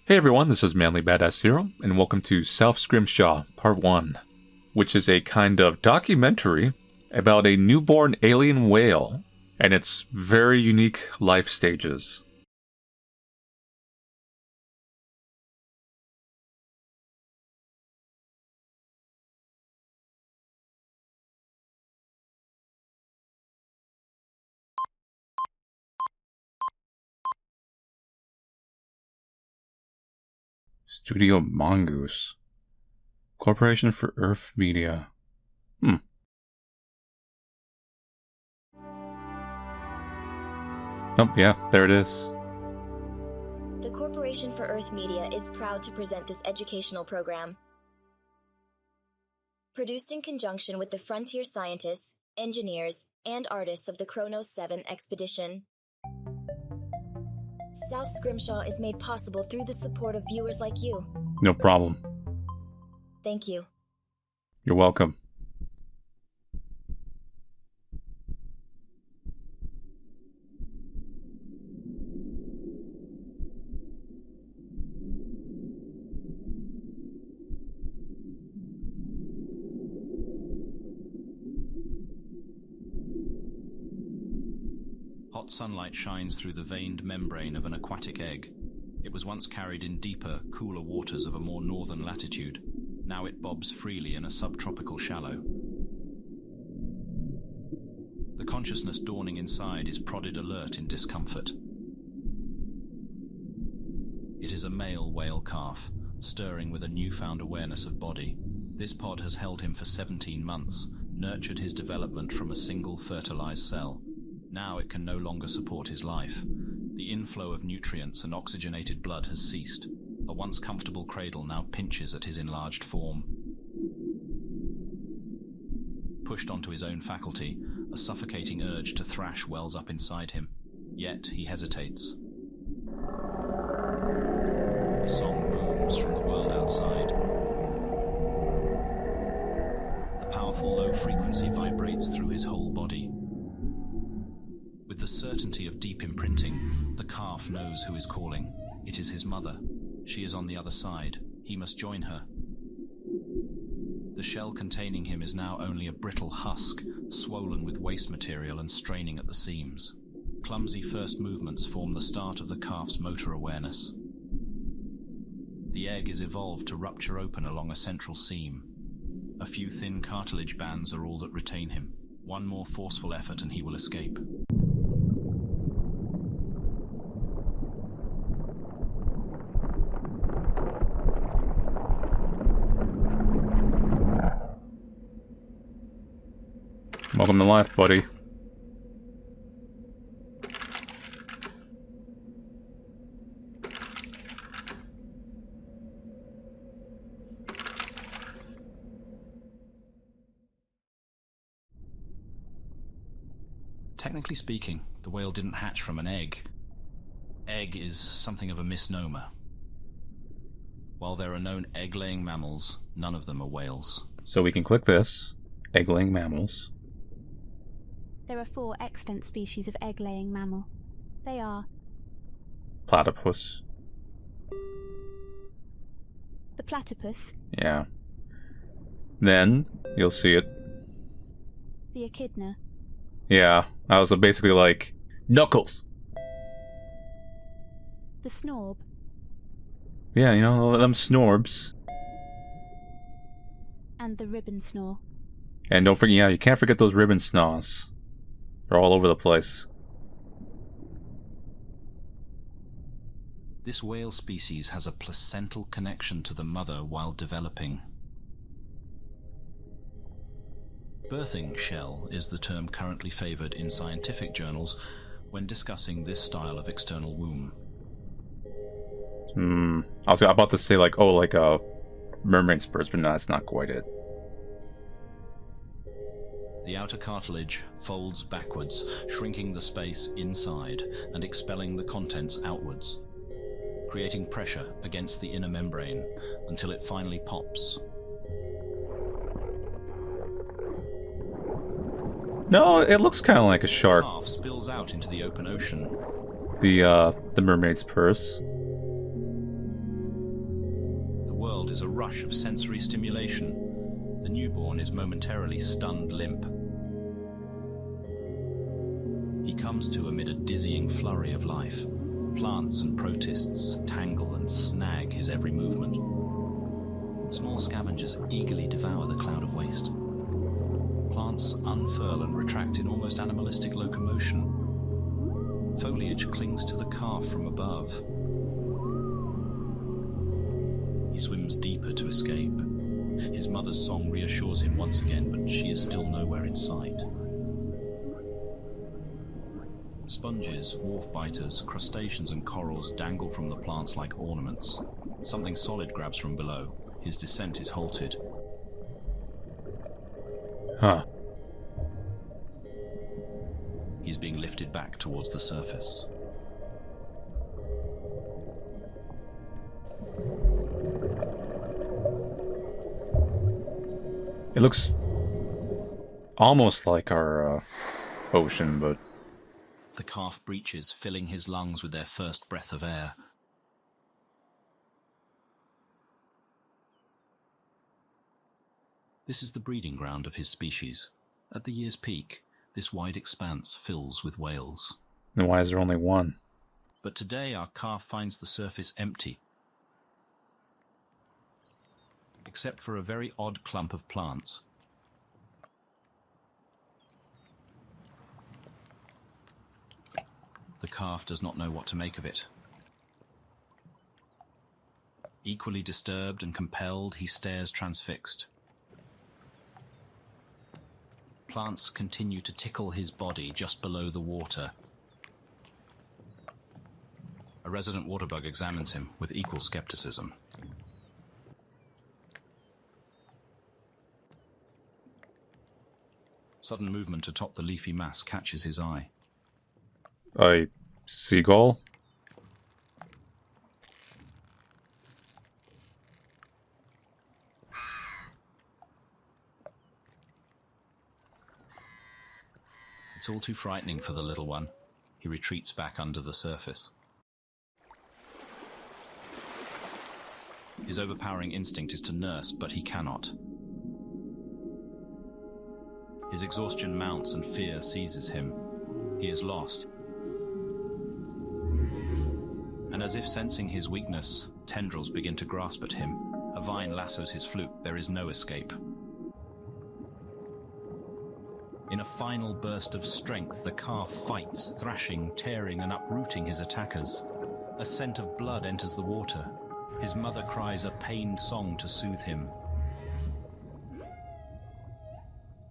Hey everyone, this is Manly Badass Zero, and welcome to Scrimshaw Part One, which is a kind of documentary about a newborn alien whale and its very unique life stages. Studio Mongoose. Corporation for Earth Media. Oh, yeah, there it is. The Corporation for Earth Media is proud to present this educational program. Produced in conjunction with the frontier scientists, engineers, and artists of the Kronos 7 expedition. South Scrimshaw is made possible through the support of viewers like you. No problem. Thank you. You're welcome. Hot sunlight shines through the veined membrane of an aquatic egg. It was once carried in deeper, cooler waters of a more northern latitude. Now it bobs freely in a subtropical shallow. The consciousness dawning inside is prodded alert in discomfort. It is a male whale calf, stirring with a newfound awareness of body. This pod has held him for 17 months, nurtured his development from a single fertilized cell. Now it can no longer support his life. The inflow of nutrients and oxygenated blood has ceased. A once comfortable cradle now pinches at his enlarged form. Pushed onto his own faculty, a suffocating urge to thrash wells up inside him. Yet he hesitates. A song booms from the world outside. The powerful low frequency vibrates through his whole body. With the certainty of deep imprinting, the calf knows who is calling. It is his mother. She is on the other side. He must join her. The shell containing him is now only a brittle husk, swollen with waste material and straining at the seams. Clumsy first movements form the start of the calf's motor awareness. The egg is evolved to rupture open along a central seam. A few thin cartilage bands are all that retain him. One more forceful effort and he will escape. Welcome to life, buddy. Technically speaking, the whale didn't hatch from an egg. Egg is something of a misnomer. While there are known egg-laying mammals, none of them are whales. So we can click this. Egg-laying mammals. There are 4 extant species of egg-laying mammal. They are Platypus. the platypus, Yeah. Then, you'll see it. the echidna, Yeah, I was basically like, Knuckles! the snorb, Yeah, you know, them snorbs. and the ribbon snore. And don't forget, yeah, you can't forget those ribbon snaws. They're all over the place. This whale species has a placental connection to the mother while developing. Birthing shell is the term currently favored in scientific journals when discussing this style of external womb. I was about to say, like, oh, like a mermaid spurs, but no, that's not quite it. The outer cartilage folds backwards, shrinking the space inside and expelling the contents outwards, creating pressure against the inner membrane until it finally pops. No, it looks kind of like a shark. The calf spills out into the open ocean. The mermaid's purse. world is a rush of sensory stimulation. The newborn is momentarily stunned limp. He comes to amid a dizzying flurry of life. Plants and protists tangle and snag his every movement. Small scavengers eagerly devour the cloud of waste. Plants unfurl and retract in almost animalistic locomotion. Foliage clings to the calf from above. He swims deeper to escape. His mother's song reassures him once again, but she is still nowhere in sight. Sponges, wharf biters, crustaceans and corals dangle from the plants like ornaments. Something solid grabs from below. His descent is halted. Huh. He's being lifted back towards the surface. It looks almost like our ocean, but... The calf breaches, filling his lungs with their first breath of air. This is the breeding ground of his species. At the year's peak, this wide expanse fills with whales. Then why is there only one? But today our calf finds the surface empty, except for a very odd clump of plants. The calf does not know what to make of it. Equally disturbed and compelled, he stares transfixed. Plants continue to tickle his body just below the water. A resident waterbug examines him with equal skepticism. Sudden movement atop the leafy mass catches his eye. A seagull? It's all too frightening for the little one. He retreats back under the surface. His overpowering instinct is to nurse, but he cannot. His exhaustion mounts and fear seizes him. He is lost. And as if sensing his weakness, tendrils begin to grasp at him. A vine lassos his fluke. There is no escape. In a final burst of strength, the calf fights, thrashing, tearing, and uprooting his attackers. A scent of blood enters the water. His mother cries a pained song to soothe him.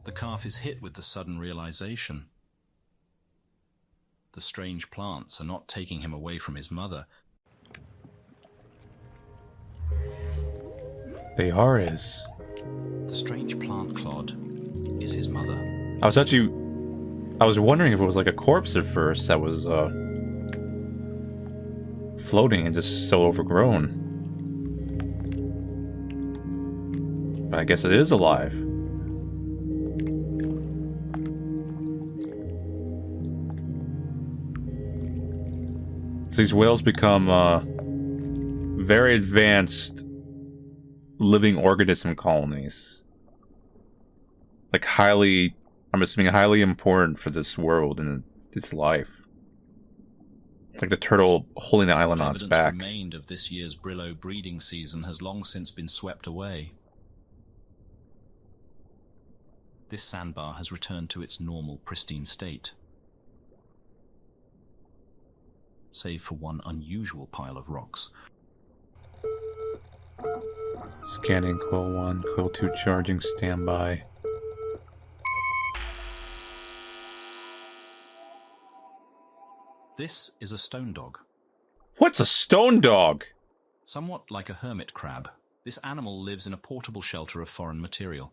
The calf is hit with the sudden realization. The strange plants are not taking him away from his mother. They are his. The strange plant clod is his mother. I was wondering if it was like a corpse at first that was floating and just so overgrown. But I guess it is alive. So these whales become very advanced living organism colonies. Like I'm assuming highly important for this world and its life. Like the turtle holding the island on its back. Evidence remained of this year's Brillo breeding season has long since been swept away. This sandbar has returned to its normal, pristine state. Save for one unusual pile of rocks. Scanning coil 1, coil 2 charging, standby. This is a stone dog. What's a stone dog? Somewhat like a hermit crab, this animal lives in a portable shelter of foreign material.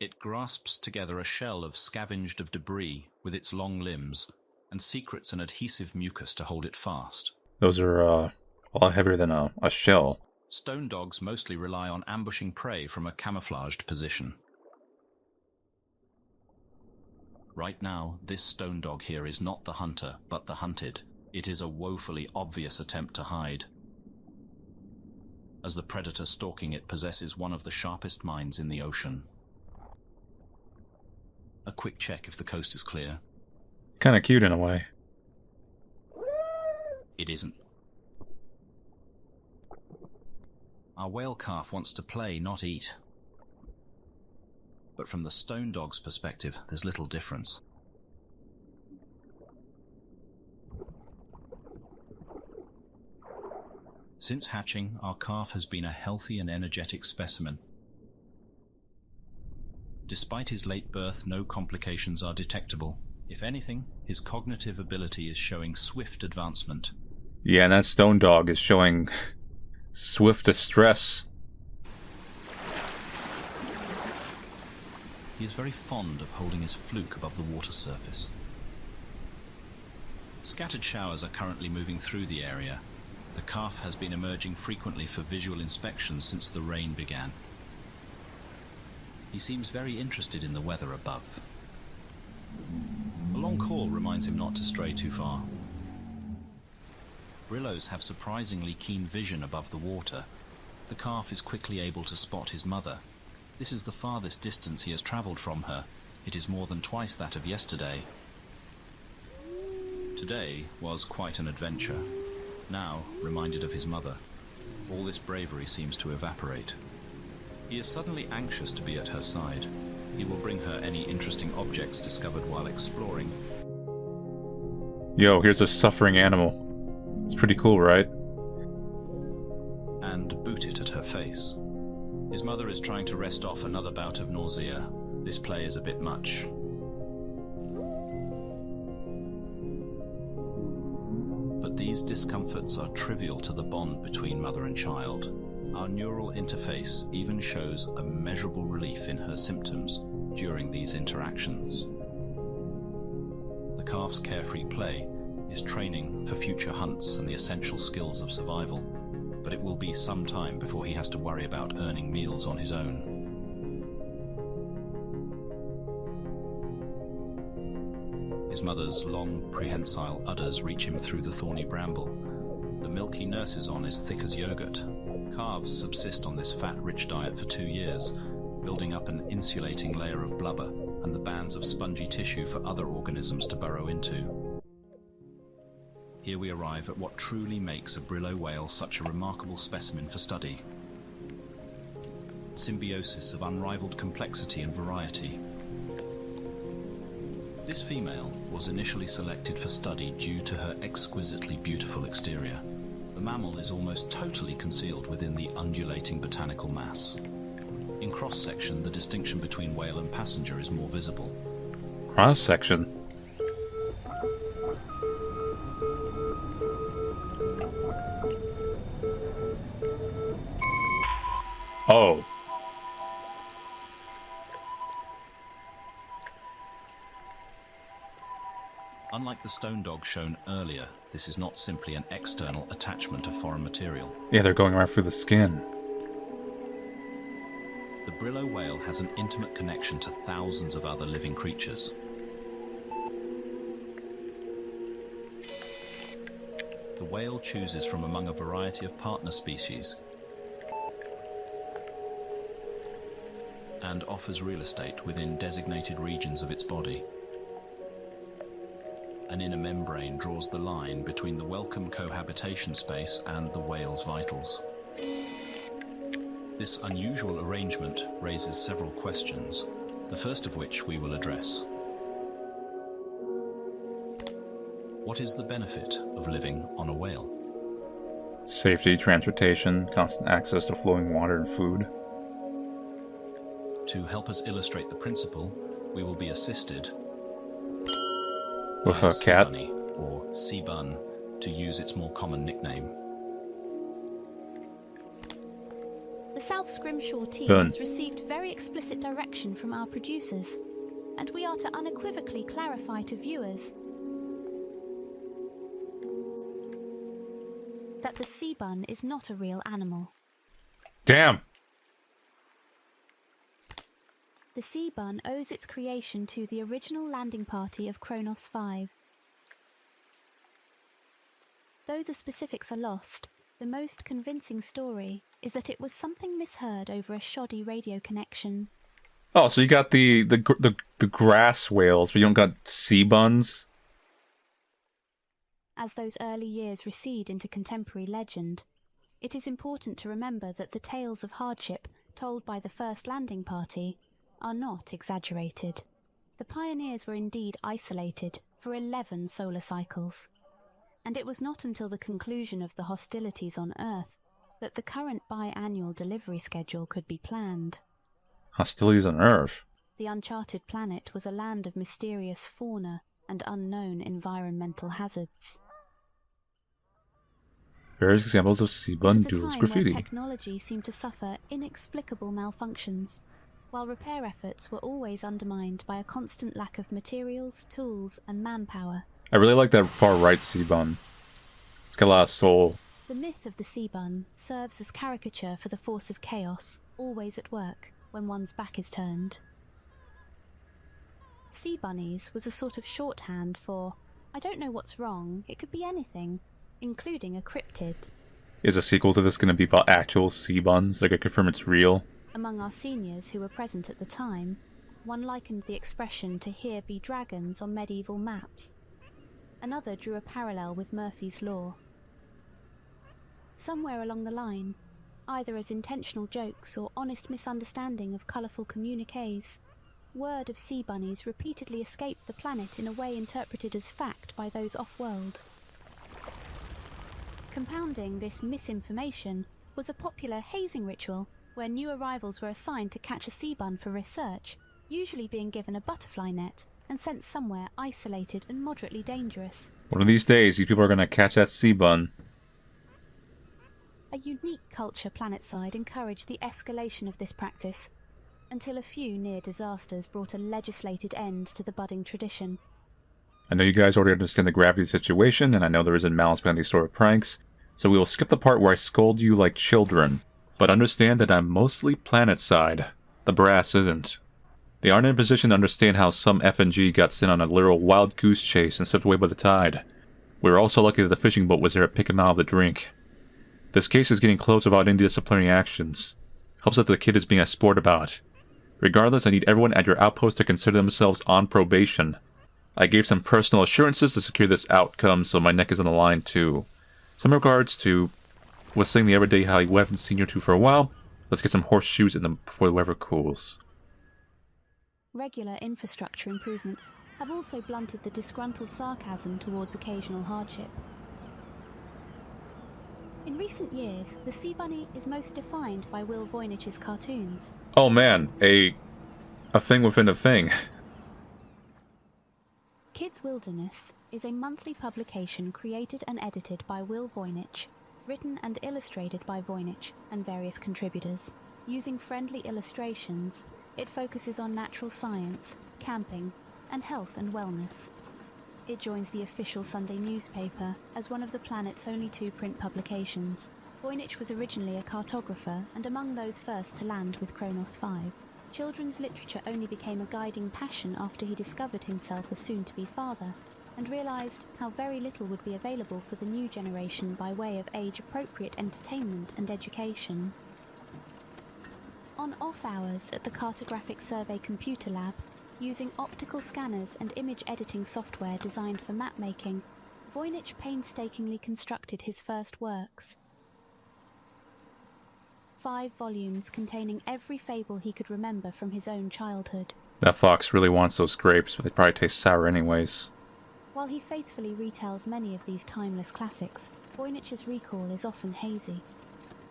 It grasps together a shell of scavenged of debris with its long limbs and secretes an adhesive mucus to hold it fast. Those are a lot heavier than a shell. Stone dogs mostly rely on ambushing prey from a camouflaged position. Right now, this stone dog here is not the hunter, but the hunted. It is a woefully obvious attempt to hide. as the predator stalking it possesses one of the sharpest minds in the ocean. A quick check if the coast is clear. Kind of cute in a way. It isn't. Our whale calf wants to play, not eat. But from the stone dog's perspective, there's little difference. Since hatching, our calf has been a healthy and energetic specimen. Despite his late birth, no complications are detectable. If anything, his cognitive ability is showing swift advancement. Yeah, and that stone dog is showing swift distress. He is very fond of holding his fluke above the water surface. Scattered showers are currently moving through the area. The calf has been emerging frequently for visual inspection since the rain began. He seems very interested in the weather above. A long call reminds him not to stray too far. Brillows have surprisingly keen vision above the water. The calf is quickly able to spot his mother. This is the farthest distance he has travelled from her. It is more than twice that of yesterday. Today was quite an adventure. Now, reminded of his mother, all this bravery seems to evaporate. He is suddenly anxious to be at her side. He will bring her any interesting objects discovered while exploring. Yo, here's a suffering animal. It's pretty cool, right? And boot it at her face. His mother is trying to rest off another bout of nausea. This play is a bit much. But these discomforts are trivial to the bond between mother and child. Our neural interface even shows a measurable relief in her symptoms during these interactions. The calf's carefree play is training for future hunts and the essential skills of survival, but it will be some time before he has to worry about earning meals on his own. His mother's long, prehensile udders reach him through the thorny bramble. The milk he nurses on is thick as yogurt. Calves subsist on this fat-rich diet for 2 years, building up an insulating layer of blubber and the bands of spongy tissue for other organisms to burrow into. Here we arrive at what truly makes a Brillo whale such a remarkable specimen for study. Symbiosis of unrivaled complexity and variety. This female was initially selected for study due to her exquisitely beautiful exterior. The mammal is almost totally concealed within the undulating botanical mass. In cross-section, the distinction between whale and passenger is more visible. Cross-section? Oh. Unlike the stone dog shown earlier, this is not simply an external attachment of foreign material. Yeah, they're going right through the skin. The Brillo whale has an intimate connection to thousands of other living creatures. The whale chooses from among a variety of partner species and offers real estate within designated regions of its body. An inner membrane draws the line between the welcome cohabitation space and the whale's vitals. This unusual arrangement raises several questions, the first of which we will address. What is the benefit of living on a whale? Safety, transportation, constant access to flowing water and food. To help us illustrate the principle, we will be assisted with by a cat. Sea Bunny, or Sea Bun, to use its more common nickname. The South Scrimshaw team Done. has received very explicit direction from our producers, and we are to unequivocally clarify to viewers that the sea bun is not a real animal. Damn! The sea bun owes its creation to the original landing party of Kronos 5. Though the specifics are lost, The most convincing story is that it was something misheard over a shoddy radio connection. Oh, so you got the grass whales, but you don't got sea buns? As those early years recede into contemporary legend, it is important to remember that the tales of hardship told by the first landing party are not exaggerated. The pioneers were indeed isolated for 11 solar cycles, and it was not until the conclusion of the hostilities on Earth that the current biannual delivery schedule could be planned. Hostilities on Earth? The uncharted planet was a land of mysterious fauna and unknown environmental hazards. Various examples of sea bun It was a duels time graffiti. where technology seemed to suffer inexplicable malfunctions, while repair efforts were always undermined by a constant lack of materials, tools, and manpower. I really like that far right sea bun. It's got a lot of soul. The myth of the sea bun serves as caricature for the force of chaos, always at work when one's back is turned. Sea bunnies was a sort of shorthand for, I don't know what's wrong, it could be anything, including a cryptid. Is a sequel to this going to be about actual sea buns? Like I confirm it's real? Among our seniors who were present at the time, one likened the expression to "here be dragons" on medieval maps. Another drew a parallel with Murphy's Law. Somewhere along the line, either as intentional jokes or honest misunderstanding of colourful communiques, word of sea bunnies repeatedly escaped the planet in a way interpreted as fact by those off-world. Compounding this misinformation was a popular hazing ritual where new arrivals were assigned to catch a sea bun for research, usually being given a butterfly net and sent somewhere isolated and moderately dangerous. One of these days, these people are going to catch that sea bun. A unique culture planetside encouraged the escalation of this practice, until a few near disasters brought a legislated end to the budding tradition. I know you guys already understand the gravity of the situation, and I know there isn't malice behind these sort of pranks, so we will skip the part where I scold you like children. But understand that I'm mostly planet side. The brass isn't. They aren't in a position to understand how some FNG got sent on a literal wild goose chase and swept away by the tide. We were also lucky that the fishing boat was there to pick him out of the drink. This case is getting closed without any disciplinary actions. Helps that the kid is being a sport about. Regardless, I need everyone at your outpost to consider themselves on probation. I gave some personal assurances to secure this outcome, so my neck is on the line too. Some regards to... was saying the other day how you haven't seen your two for a while. Let's get some horseshoes in them before the weather cools. Regular infrastructure improvements have also blunted the disgruntled sarcasm towards occasional hardship. In recent years, the sea bunny is most defined by Will Voynich's cartoons. Oh man, a thing within a thing. Kids Wilderness is a monthly publication created and edited by Will Voynich, written and illustrated by Voynich and various contributors. Using friendly illustrations, it focuses on natural science, camping, and health and wellness. It joins the official Sunday newspaper as one of the planet's only 2 print publications. Voynich was originally a cartographer and among those first to land with Kronos 5. Children's literature only became a guiding passion after he discovered himself a soon-to-be father and realised how very little would be available for the new generation by way of age-appropriate entertainment and education. On off hours at the Cartographic Survey Computer Lab, using optical scanners and image editing software designed for map-making, Voynich painstakingly constructed his first works. 5 volumes containing every fable he could remember from his own childhood. That fox really wants those grapes, but they probably taste sour anyways. While he faithfully retells many of these timeless classics, Voynich's recall is often hazy.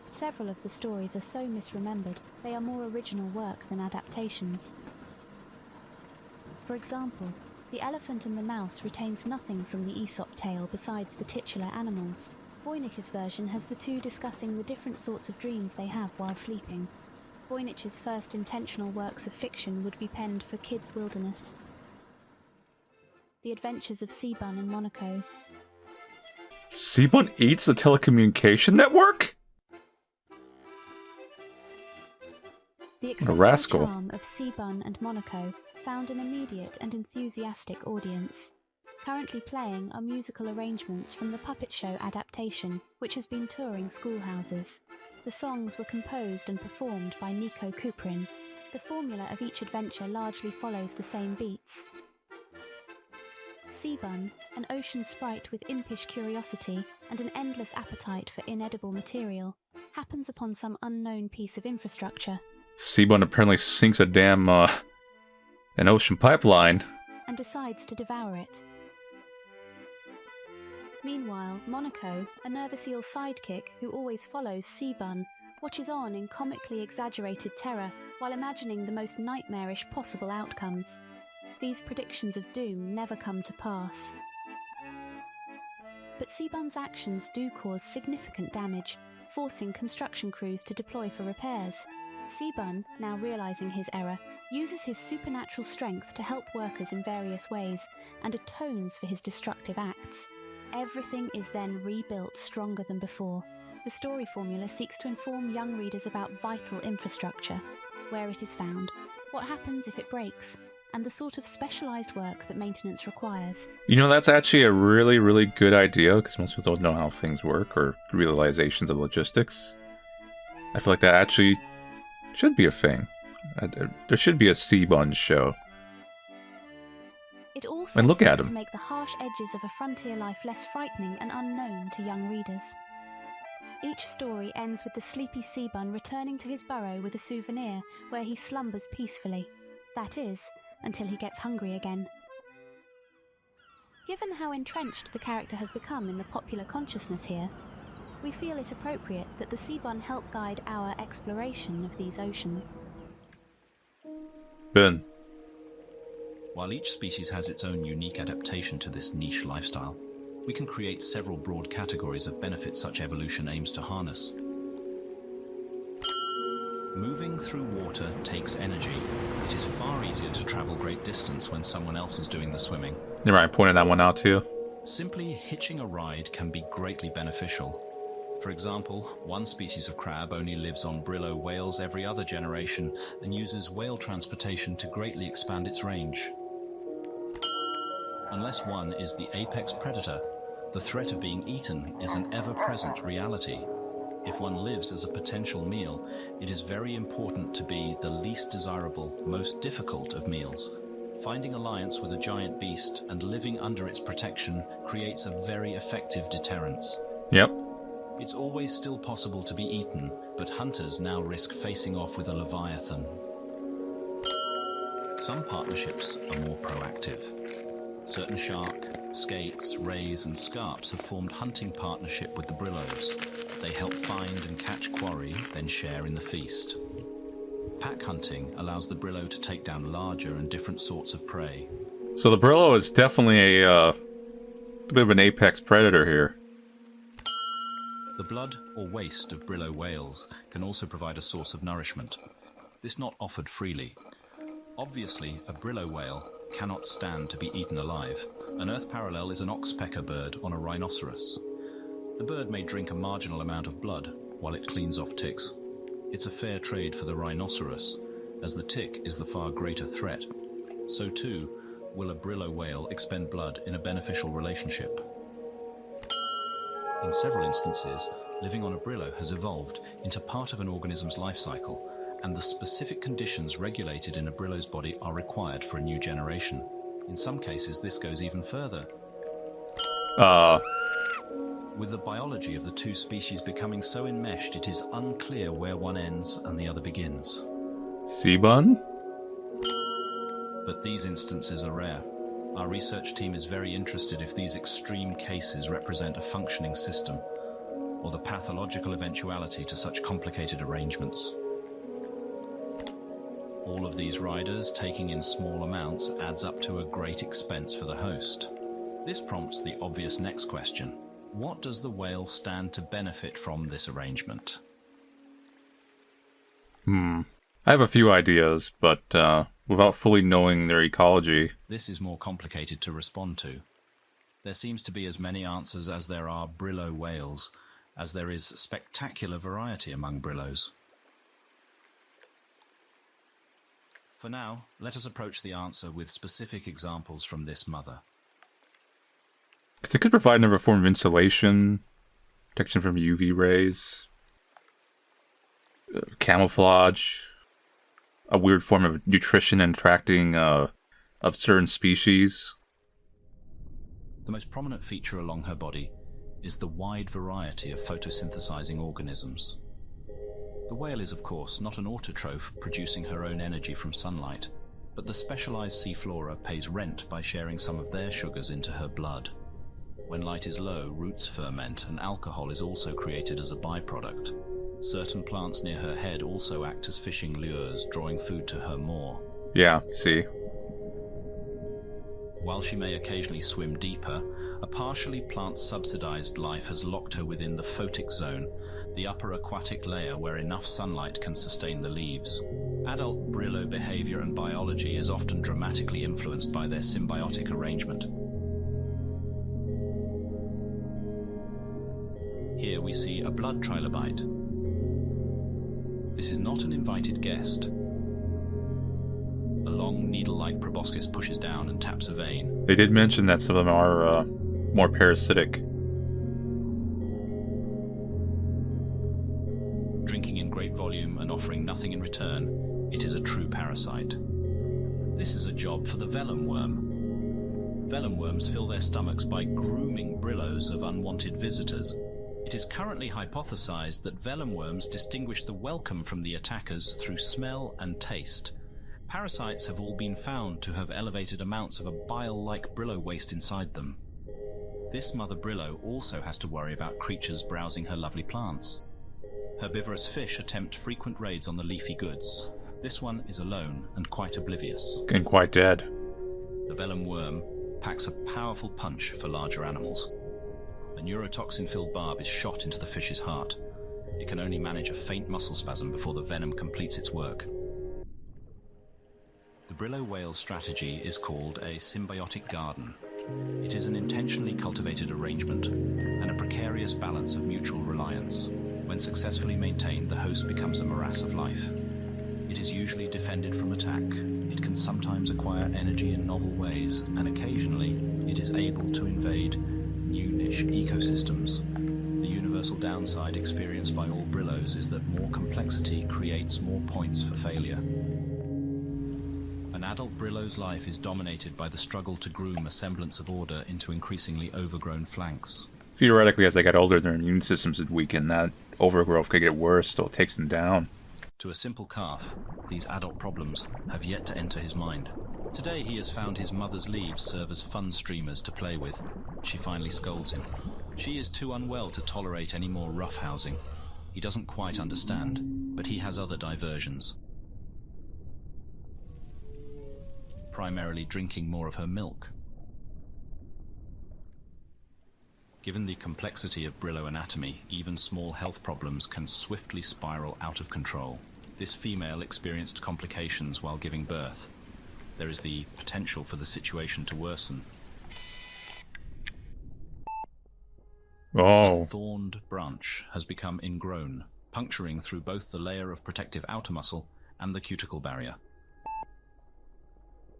Several of the stories are so misremembered they are more original work than adaptations. For example, The Elephant and the Mouse retains nothing from the Aesop tale besides the titular animals. Voynich's version has the two discussing the different sorts of dreams they have while sleeping. Voynich's first intentional works of fiction would be penned for Kids Wilderness. The Adventures of Seabun in Monaco. Seabun eats the telecommunication network? The What a rascal. charm of Seabun and Monaco found an immediate and enthusiastic audience. Currently playing are musical arrangements from the puppet show Adaptation, which has been touring schoolhouses. The songs were composed and performed by Nico Kuprin. The formula of each adventure largely follows the same beats. Seabun, an ocean sprite with impish curiosity and an endless appetite for inedible material, happens upon some unknown piece of infrastructure. Seabun apparently sinks a damn, an ocean pipeline. And decides to devour it. Meanwhile, Monaco, a nervous eel sidekick who always follows Seabun, watches on in comically exaggerated terror while imagining the most nightmarish possible outcomes. These predictions of doom never come to pass. But Seabun's actions do cause significant damage, forcing construction crews to deploy for repairs. Seabun, now realizing his error, uses his supernatural strength to help workers in various ways and atones for his destructive acts. Everything is then rebuilt stronger than before. The story formula seeks to inform young readers about vital infrastructure, where it is found, what happens if it breaks, and the sort of specialized work that maintenance requires. You know, that's actually a really, really good idea, because most people don't know how things work or realizations of logistics. I feel like that actually should be a thing. There should be a Seabun show. It also And look at seeks him. to make the harsh edges of a frontier life less frightening and unknown to young readers. Each story ends with the sleepy Seabun returning to his burrow with a souvenir where he slumbers peacefully. That is, until he gets hungry again. Given how entrenched the character has become in the popular consciousness here, we feel it appropriate that the Seabun help guide our exploration of these oceans. Ben. While each species has its own unique adaptation to this niche lifestyle, we can create several broad categories of benefits such evolution aims to harness. Moving through water takes energy. It is far easier to travel great distance when someone else is doing the swimming. Never mind, I pointed that one out too. Simply hitching a ride can be greatly beneficial. For example, one species of crab only lives on Brillo whales every other generation and uses whale transportation to greatly expand its range. Unless one is the apex predator, the threat of being eaten is an ever-present reality. If one lives as a potential meal, it is very important to be the least desirable, most difficult of meals. Finding alliance with a giant beast and living under its protection creates a very effective deterrence. Yep. It's always still possible to be eaten, but hunters now risk facing off with a leviathan. Some partnerships are more proactive. Certain shark, skates, rays and scarps have formed hunting partnership with the Brillos. They help find and catch quarry, then share in the feast. Pack hunting allows the Brillo to take down larger and different sorts of prey. So the Brillo is definitely a bit of an apex predator here. The blood or waste of Brillo whales can also provide a source of nourishment. This not offered freely. Obviously, a Brillo whale cannot stand to be eaten alive. An Earth parallel is an oxpecker bird on a rhinoceros. The bird may drink a marginal amount of blood while it cleans off ticks. It's a fair trade for the rhinoceros, as the tick is the far greater threat. So too, will a Brillo whale expend blood in a beneficial relationship. In several instances, living on a Brillo has evolved into part of an organism's life cycle, and the specific conditions regulated in a Brillo's body are required for a new generation. In some cases, this goes even further. With the biology of the two species becoming so enmeshed, it is unclear where one ends and the other begins. Seabun? But these instances are rare. Our research team is very interested if these extreme cases represent a functioning system, or the pathological eventuality to such complicated arrangements. All of these riders taking in small amounts adds up to a great expense for the host. This prompts the obvious next question. What does the whale stand to benefit from this arrangement? I have a few ideas, but without fully knowing their ecology. This is more complicated to respond to. There seems to be as many answers as there are Brillo whales, as there is spectacular variety among Brillos. For now, let us approach the answer with specific examples from this mother. Because it could provide another form of insulation, protection from UV rays, camouflage, a weird form of nutrition and attracting of certain species. The most prominent feature along her body is the wide variety of photosynthesizing organisms. The whale is, of course, not an autotroph producing her own energy from sunlight, but the specialized seaflora pays rent by sharing some of their sugars into her blood. When light is low, roots ferment, and alcohol is also created as a byproduct. Certain plants near her head also act as fishing lures, drawing food to her maw. Yeah, see. While she may occasionally swim deeper, a partially plant-subsidized life has locked her within the photic zone, the upper aquatic layer where enough sunlight can sustain the leaves. Adult brillo behavior and biology is often dramatically influenced by their symbiotic arrangement. Here we see a blood trilobite. This is not an invited guest. A long, needle-like proboscis pushes down and taps a vein. They did mention that some of them are more parasitic. Drinking in great volume and offering nothing in return, it is a true parasite. This is a job for the vellum worm. Vellum worms fill their stomachs by grooming brillos of unwanted visitors. It is currently hypothesized that vellum worms distinguish the welcome from the attackers through smell and taste. Parasites have all been found to have elevated amounts of a bile-like brillo waste inside them. This mother brillo also has to worry about creatures browsing her lovely plants. Herbivorous fish attempt frequent raids on the leafy goods. This one is alone and quite oblivious. And quite dead. The vellum worm packs a powerful punch for larger animals. A neurotoxin-filled barb is shot into the fish's heart. It can only manage a faint muscle spasm before the venom completes its work. The brillo whale's strategy is called a symbiotic garden. It is an intentionally cultivated arrangement and a precarious balance of mutual reliance. When successfully maintained, the host becomes a morass of life. It is usually defended from attack. It can sometimes acquire energy in novel ways, and occasionally it is able to invade new niche ecosystems. The universal downside experienced by all brillos is that more complexity creates more points for failure. An adult brillo's life is dominated by the struggle to groom a semblance of order into increasingly overgrown flanks. Theoretically, as they get older, their immune systems would weaken. That overgrowth could get worse, so it takes them down. To a simple calf, these adult problems have yet to enter his mind. Today he has found his mother's leaves serve as fun streamers to play with. She finally scolds him. She is too unwell to tolerate any more roughhousing. He doesn't quite understand, but he has other diversions. Primarily drinking more of her milk. Given the complexity of brillo anatomy, even small health problems can swiftly spiral out of control. This female experienced complications while giving birth. There is the potential for the situation to worsen. Oh. A thorned branch has become ingrown, puncturing through both the layer of protective outer muscle and the cuticle barrier.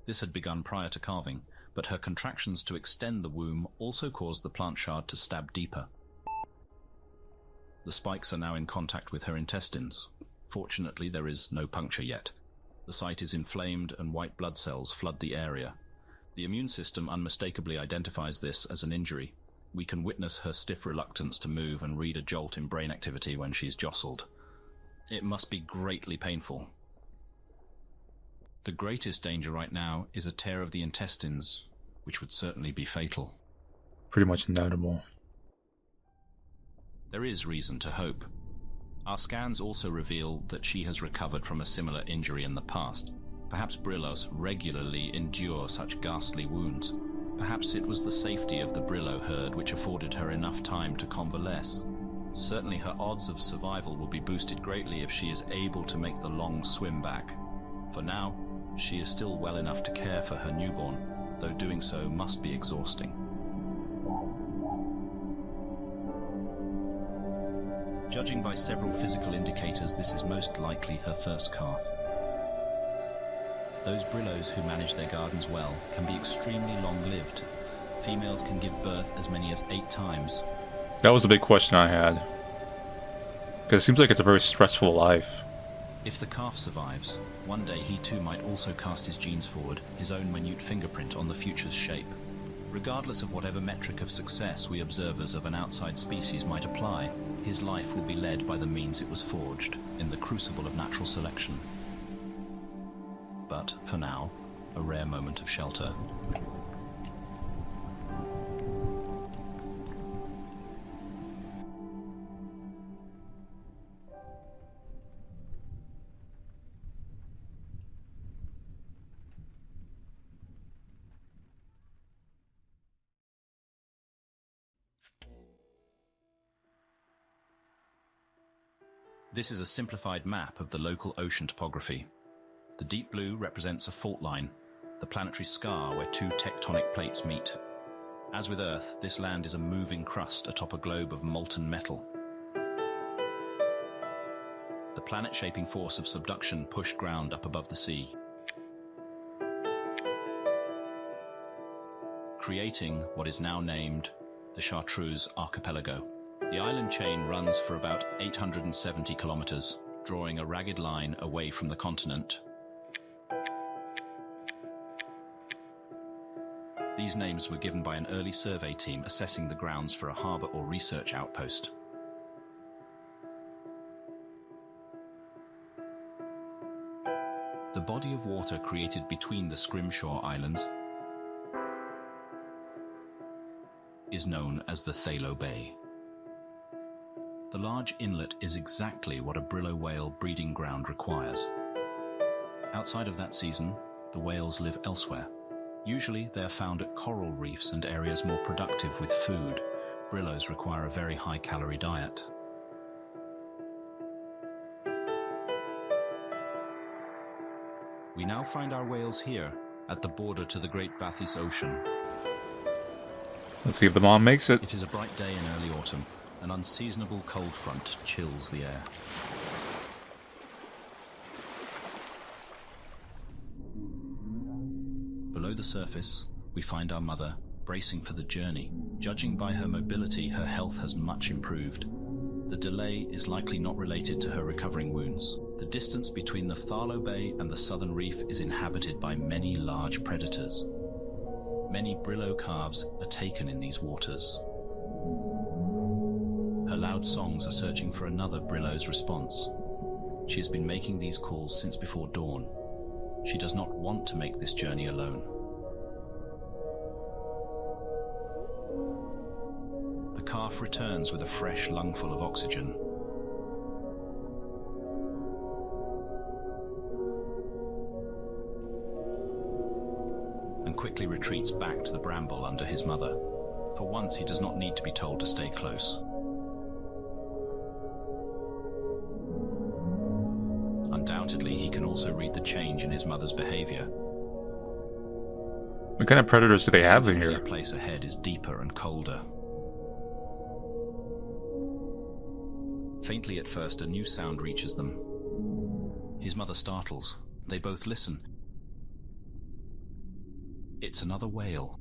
This had begun prior to calving, but her contractions to extend the womb also caused the plant shard to stab deeper. The spikes are now in contact with her intestines. Fortunately, there is no puncture yet. The site is inflamed and white blood cells flood the area. The immune system unmistakably identifies this as an injury. We can witness her stiff reluctance to move and read a jolt in brain activity when she's jostled. It must be greatly painful. The greatest danger right now is a tear of the intestines, which would certainly be fatal. Pretty much inevitable. There is reason to hope. Our scans also reveal that she has recovered from a similar injury in the past. Perhaps brillos regularly endure such ghastly wounds. Perhaps it was the safety of the brillo herd which afforded her enough time to convalesce. Certainly her odds of survival will be boosted greatly if she is able to make the long swim back. For now, she is still well enough to care for her newborn, though doing so must be exhausting. Judging by several physical indicators, this is most likely her first calf. Those brillos who manage their gardens well can be extremely long-lived. Females can give birth as many as 8 times. That was a big question I had. Because it seems like it's a very stressful life. If the calf survives, one day he too might also cast his genes forward, his own minute fingerprint on the future's shape. Regardless of whatever metric of success we observers of an outside species might apply, his life will be led by the means it was forged, in the crucible of natural selection. But, for now, a rare moment of shelter. This is a simplified map of the local ocean topography. The deep blue represents a fault line, the planetary scar where 2 tectonic plates meet. As with Earth, this land is a moving crust atop a globe of molten metal. The planet-shaping force of subduction pushed ground up above the sea, creating what is now named the Chartreuse Archipelago. The island chain runs for about 870 kilometers, drawing a ragged line away from the continent. These names were given by an early survey team assessing the grounds for a harbor or research outpost. The body of water created between the Scrimshaw Islands is known as the Thalo Bay. The large inlet is exactly what a brillo whale breeding ground requires. Outside of that season, the whales live elsewhere. Usually they are found at coral reefs and areas more productive with food. Brillos require a very high-calorie diet. We now find our whales here, at the border to the Great Vathis Ocean. Let's see if the mom makes it. It is a bright day in early autumn. An unseasonable cold front chills the air. Below the surface, we find our mother, bracing for the journey. Judging by her mobility, her health has much improved. The delay is likely not related to her recovering wounds. The distance between the Thalo Bay and the southern reef is inhabited by many large predators. Many brillo calves are taken in these waters. Her loud songs are searching for another brillo's response. She has been making these calls since before dawn. She does not want to make this journey alone. The calf returns with a fresh lungful of oxygen. And quickly retreats back to the bramble under his mother. For once, he does not need to be told to stay close. Undoubtedly, he can also read the change in his mother's behavior. What kind of predators do they have in The here? place ahead is deeper and colder. Faintly at first, a new sound reaches them. His mother startles. They both listen. It's another whale.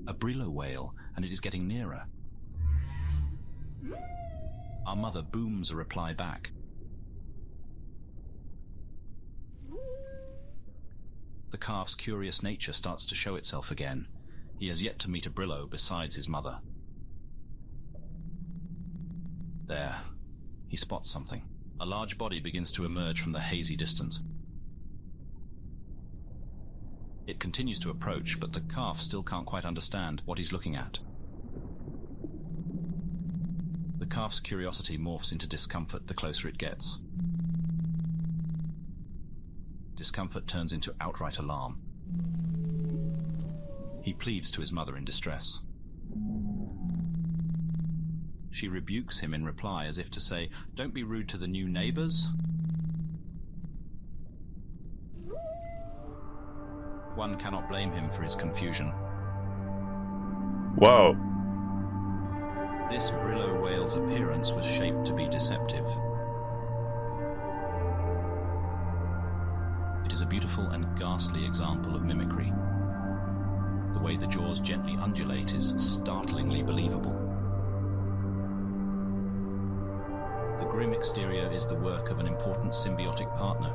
A brillo whale, and it is getting nearer. Our mother booms a reply back. The calf's curious nature starts to show itself again. He has yet to meet a brillo besides his mother. There, he spots something. A large body begins to emerge from the hazy distance. It continues to approach, but the calf still can't quite understand what he's looking at. The calf's curiosity morphs into discomfort the closer it gets. Discomfort turns into outright alarm. He pleads to his mother in distress. She rebukes him in reply as if to say, "Don't be rude to the new neighbors." One cannot blame him for his confusion. Whoa. This brillo whale's appearance was shaped to be deceptive. It is a beautiful and ghastly example of mimicry. The way the jaws gently undulate is startlingly believable. The grim exterior is the work of an important symbiotic partner.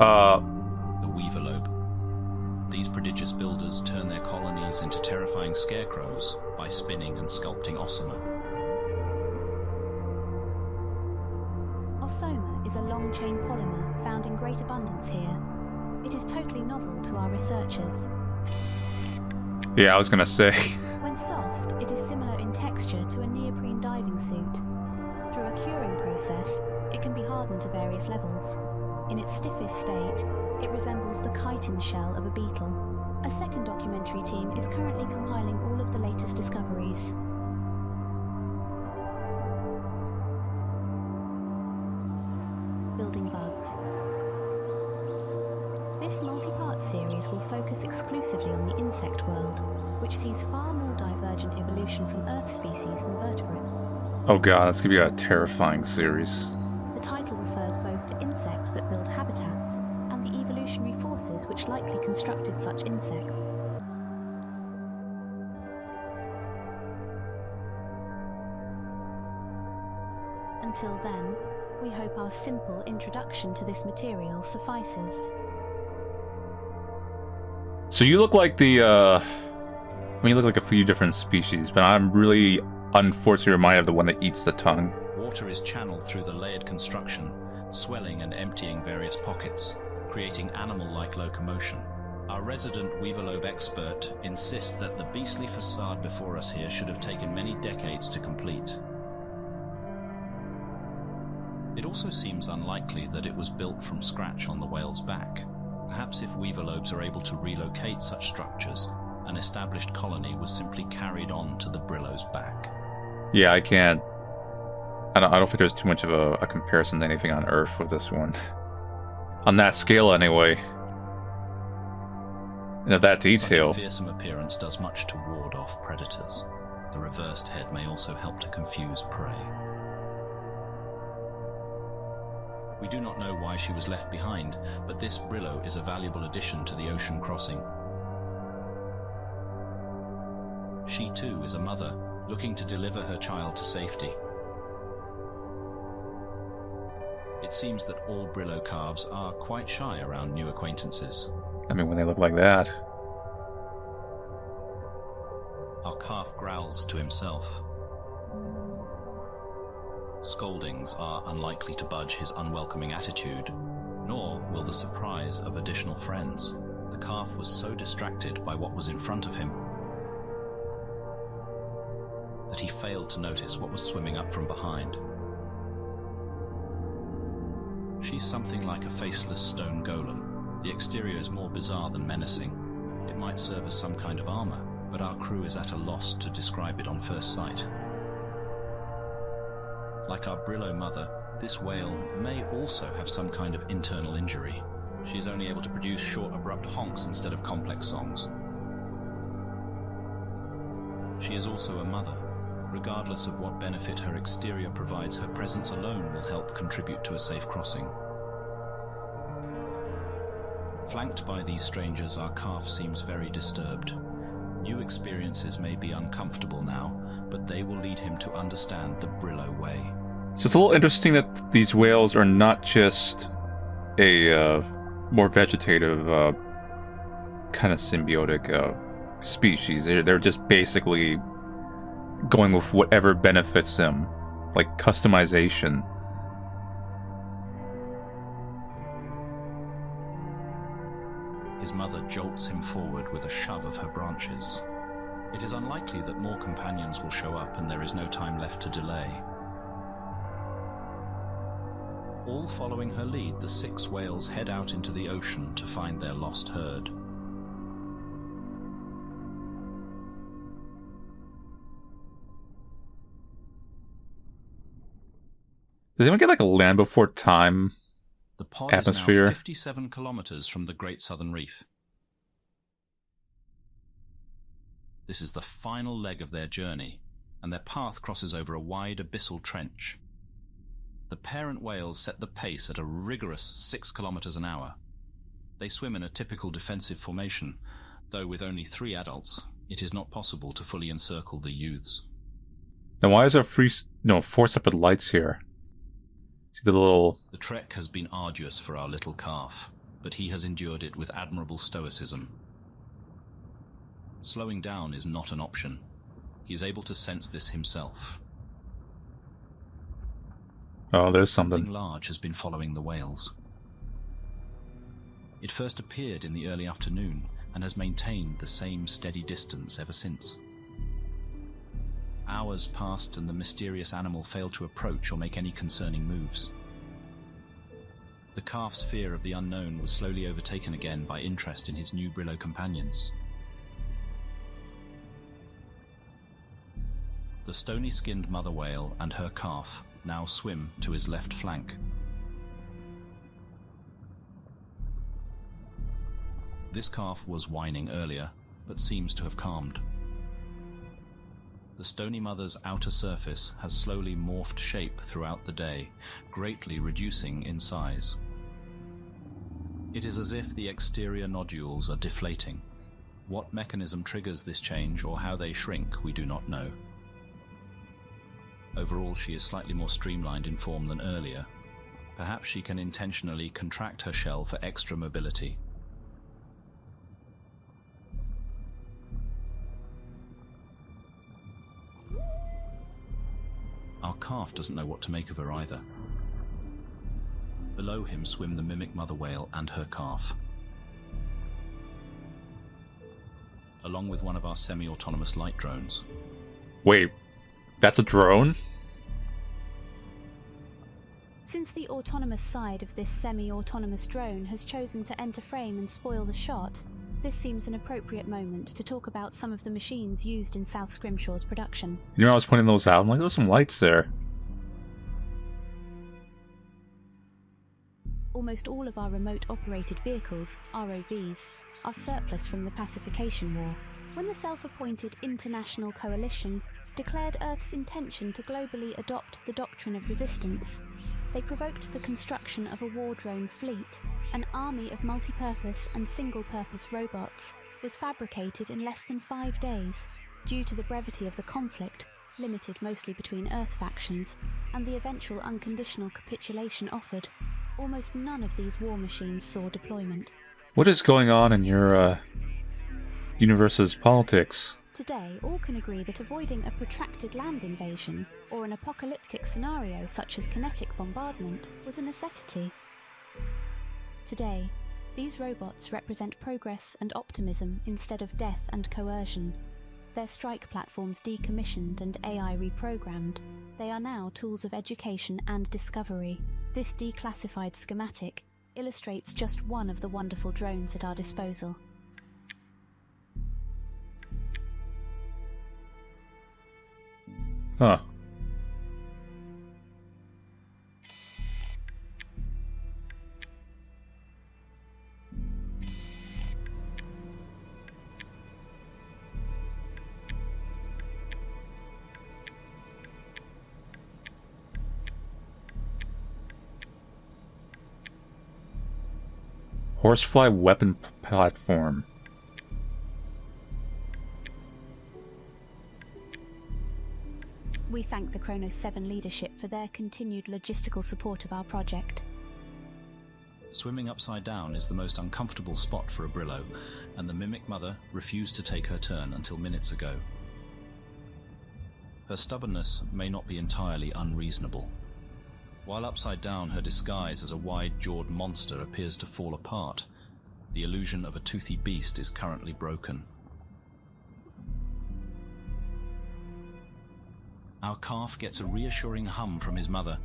The weaver lobe. These prodigious builders turn their colonies into terrifying scarecrows by spinning and sculpting ossamer. Ossamer is a long-chain polymer found in great abundance here. It is totally novel to our researchers. Yeah, I was gonna say. When soft, it is similar in texture to a neoprene diving suit. Through a curing process, it can be hardened to various levels. In its stiffest state, it resembles the chitin shell of a beetle. A second documentary team is currently compiling all of the latest discoveries. Building bugs. This multi-part series will focus exclusively on the insect world, which sees far more divergent evolution from Earth species than vertebrates. Oh god, that's gonna be a terrifying series. The title refers both to insects that build habitats and the evolutionary forces which likely constructed such insects. Until then, we hope our simple introduction to this material suffices. So you look like the, you look like a few different species, but I'm really unfortunately reminded of the one that eats the tongue. Water is channeled through the layered construction, swelling and emptying various pockets, creating animal-like locomotion. Our resident weaverlobe expert insists that the beastly facade before us here should have taken many decades to complete. It also seems unlikely that it was built from scratch on the whale's back. Perhaps if weaverlobes are able to relocate such structures, an established colony was simply carried on to the Brillo's back. Yeah, I don't think there's too much of a comparison to anything on Earth with this one. On that scale, anyway. And of that detail. Such a fearsome appearance does much to ward off predators. The reversed head may also help to confuse prey. We do not know why she was left behind, but this Brillo is a valuable addition to the ocean crossing. She too is a mother, looking to deliver her child to safety. It seems that all Brillo calves are quite shy around new acquaintances. I mean, when they look like that. Our calf growls to himself. Scoldings are unlikely to budge his unwelcoming attitude, nor will the surprise of additional friends. The calf was so distracted by what was in front of him that he failed to notice what was swimming up from behind. She's something like a faceless stone golem. The exterior is more bizarre than menacing. It might serve as some kind of armor, but our crew is at a loss to describe it on first sight. Like our Brillo mother, this whale may also have some kind of internal injury. She is only able to produce short, abrupt honks instead of complex songs. She is also a mother. Regardless of what benefit her exterior provides, her presence alone will help contribute to a safe crossing. Flanked by these strangers, our calf seems very disturbed. New experiences may be uncomfortable now, but they will lead him to understand the Brillo way. So it's a little interesting that these whales are not just a more vegetative kind of symbiotic species. They're just basically going with whatever benefits them, like customization. His mother jolts him forward with a shove of her branches. It is unlikely that more companions will show up, and there is no time left to delay. All following her lead, the 6 whales head out into the ocean to find their lost herd. Does anyone get like a Land Before Time The pod atmosphere? is now 57 kilometers from the Great Southern Reef. This is the final leg of their journey, and their path crosses over a wide abyssal trench. The parent whales set the pace at a rigorous 6 kilometers an hour. They swim in a typical defensive formation, though with only 3 adults, it is not possible to fully encircle the youths. Now why is there 4 separate lights here? See the little... The trek has been arduous for our little calf, but he has endured it with admirable stoicism. Slowing down is not an option. He is able to sense this himself. Oh, there's something. Something large has been following the whales. It first appeared in the early afternoon and has maintained the same steady distance ever since. Hours passed and the mysterious animal failed to approach or make any concerning moves. The calf's fear of the unknown was slowly overtaken again by interest in his new Brillo companions. The stony-skinned mother whale and her calf now swim to his left flank. This calf was whining earlier, but seems to have calmed. The stony mother's outer surface has slowly morphed shape throughout the day, greatly reducing in size. It is as if the exterior nodules are deflating. What mechanism triggers this change or how they shrink, we do not know. Overall, she is slightly more streamlined in form than earlier. Perhaps she can intentionally contract her shell for extra mobility. Our calf doesn't know what to make of her either. Below him swim the mimic mother whale and her calf, along with one of our semi-autonomous light drones. Wait, that's a drone? Since the autonomous side of this semi-autonomous drone has chosen to enter frame and spoil the shot, this seems an appropriate moment to talk about some of the machines used in South Scrimshaw's production. You know, I was pointing those out. I'm like, there's some lights there. Almost all of our remote-operated vehicles, ROVs, are surplus from the pacification war. When the self-appointed International Coalition declared Earth's intention to globally adopt the doctrine of resistance, they provoked the construction of a war drone fleet. An army of multi-purpose and single-purpose robots was fabricated in less than 5 days. Due to the brevity of the conflict, limited mostly between Earth factions, and the eventual unconditional capitulation offered, almost none of these war machines saw deployment. What is going on in your, universe's politics? Today, all can agree that avoiding a protracted land invasion, or an apocalyptic scenario such as kinetic bombardment, was a necessity. Today, these robots represent progress and optimism instead of death and coercion. Their strike platforms decommissioned and AI reprogrammed, they are now tools of education and discovery. This declassified schematic illustrates just one of the wonderful drones at our disposal. Huh. Horsefly weapon platform. We thank the Kronos 7 leadership for their continued logistical support of our project. Swimming upside down is the most uncomfortable spot for a Brillo, and the mimic mother refused to take her turn until minutes ago. Her stubbornness may not be entirely unreasonable. While upside down, her disguise as a wide-jawed monster appears to fall apart. The illusion of a toothy beast is currently broken. Our calf gets a reassuring hum from his mother.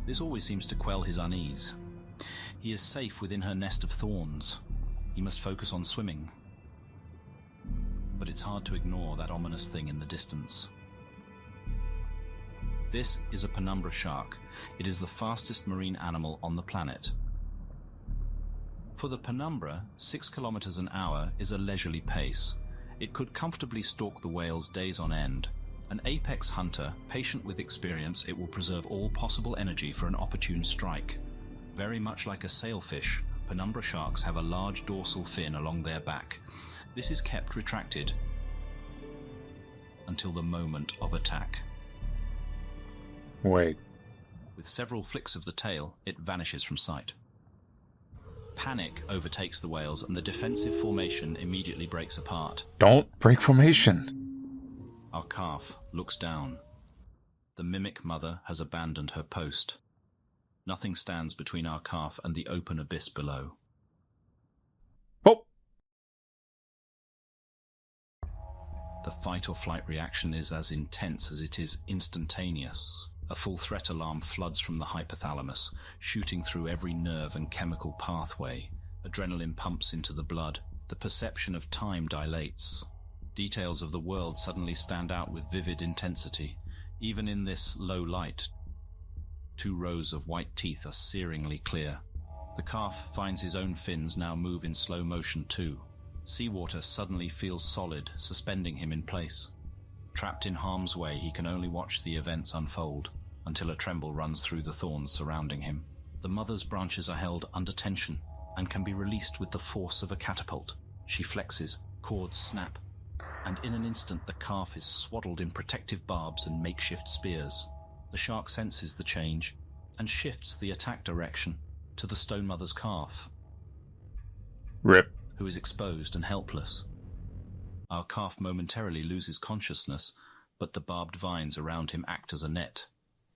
This always seems to quell his unease. He is safe within her nest of thorns. He must focus on swimming. But it's hard to ignore that ominous thing in the distance. This is a penumbra shark. It is the fastest marine animal on the planet. For the penumbra, 6 kilometers an hour is a leisurely pace. It could comfortably stalk the whales days on end, An apex hunter, patient with experience, it will preserve all possible energy for an opportune strike. Very much like a sailfish, penumbra sharks have a large dorsal fin along their back. This is kept retracted until the moment of attack. Wait. With several flicks of the tail, it vanishes from sight. Panic overtakes the whales and the defensive formation immediately breaks apart. Don't break formation. Our calf looks down. The mimic mother has abandoned her post. Nothing stands between our calf and the open abyss below. Oh! The fight or flight reaction is as intense as it is instantaneous. A full threat alarm floods from the hypothalamus, shooting through every nerve and chemical pathway. Adrenaline pumps into the blood. The perception of time dilates. Details of the world suddenly stand out with vivid intensity. Even in this low light, 2 rows of white teeth are searingly clear. The calf finds his own fins now move in slow motion too. Seawater suddenly feels solid, suspending him in place. Trapped in harm's way, he can only watch the events unfold, until a tremble runs through the thorns surrounding him. The mother's branches are held under tension, and can be released with the force of a catapult. She flexes, cords snap, and in an instant the calf is swaddled in protective barbs and makeshift spears. The shark senses the change, and shifts the attack direction to the stone mother's calf, Rip. who is exposed and helpless. Our calf momentarily loses consciousness, but the barbed vines around him act as a net.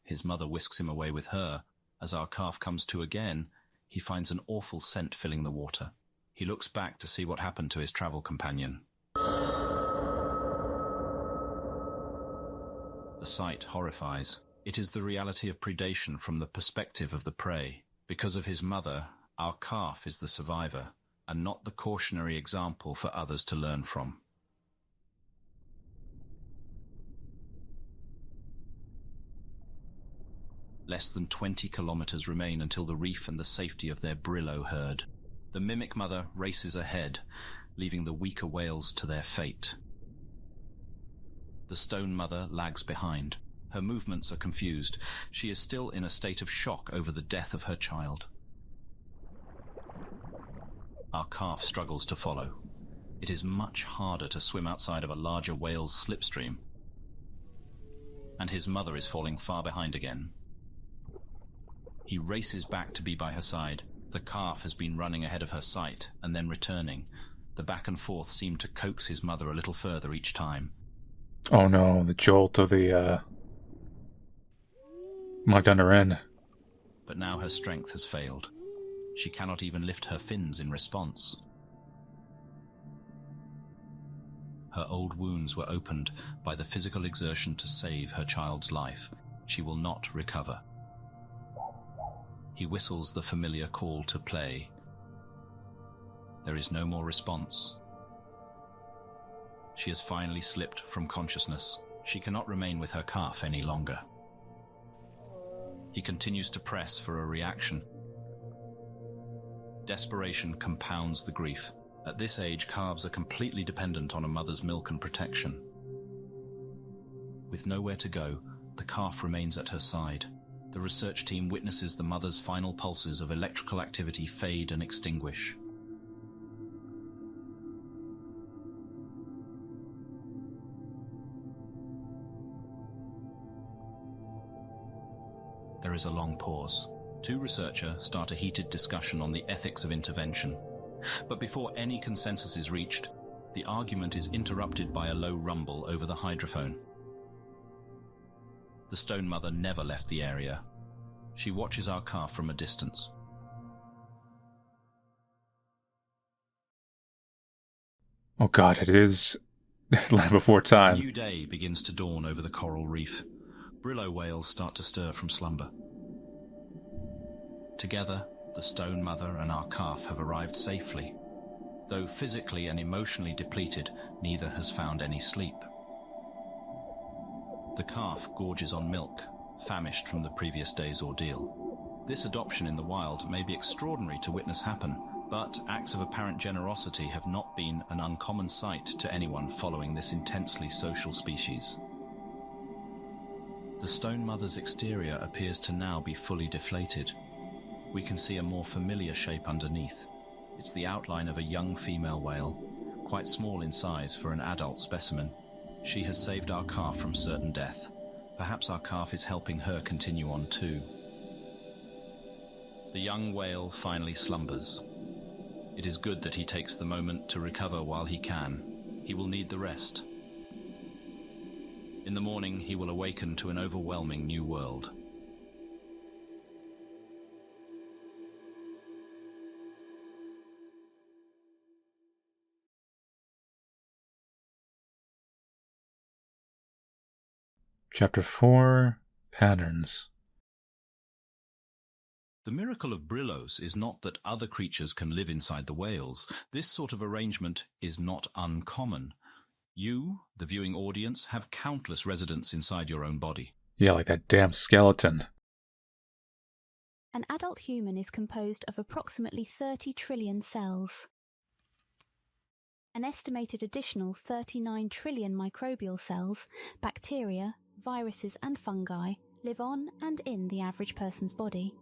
His mother whisks him away with her. As our calf comes to again, he finds an awful scent filling the water. He looks back to see what happened to his travel companion. The sight horrifies. It is the reality of predation from the perspective of the prey. Because of his mother, our calf is the survivor, and not the cautionary example for others to learn from. Less than 20 kilometers remain until the reef and the safety of their Brillo herd. The mimic mother races ahead, leaving the weaker whales to their fate. The stone mother lags behind. Her movements are confused. She is still in a state of shock over the death of her child. Our calf struggles to follow. It is much harder to swim outside of a larger whale's slipstream. And his mother is falling far behind again. He races back to be by her side. The calf has been running ahead of her sight and then returning. The back and forth seem to coax his mother a little further each time. Oh no, the jolt of the, knocked on her end. But now her strength has failed. She cannot even lift her fins in response. Her old wounds were opened by the physical exertion to save her child's life. She will not recover. He whistles the familiar call to play. There is no more response. She has finally slipped from consciousness. She cannot remain with her calf any longer. He continues to press for a reaction. Desperation compounds the grief. At this age, calves are completely dependent on a mother's milk and protection. With nowhere to go, the calf remains at her side. The research team witnesses the mother's final pulses of electrical activity fade and extinguish. There is a long pause. 2 researchers start a heated discussion on the ethics of intervention. But before any consensus is reached, the argument is interrupted by a low rumble over the hydrophone. The stone mother never left the area. She watches our calf from a distance. Oh god, it is Land Before A Time. new day begins to dawn over the coral reef. Brillo whales start to stir from slumber. Together, the stone mother and our calf have arrived safely. Though physically and emotionally depleted, neither has found any sleep. The calf gorges on milk, famished from the previous day's ordeal. This adoption in the wild may be extraordinary to witness happen, but acts of apparent generosity have not been an uncommon sight to anyone following this intensely social species. The stone mother's exterior appears to now be fully deflated. We can see a more familiar shape underneath. It's the outline of a young female whale, quite small in size for an adult specimen. She has saved our calf from certain death. Perhaps our calf is helping her continue on too. The young whale finally slumbers. It is good that he takes the moment to recover while he can. He will need the rest. In the morning, he will awaken to an overwhelming new world. Chapter 4, Patterns. The miracle of Brillos is not that other creatures can live inside the whales. This sort of arrangement is not uncommon. You, the viewing audience, have countless residents inside your own body. Yeah, like that damn skeleton. An adult human is composed of approximately 30 trillion cells. An estimated additional 39 trillion microbial cells, bacteria, viruses and fungi live on and in the average person's body.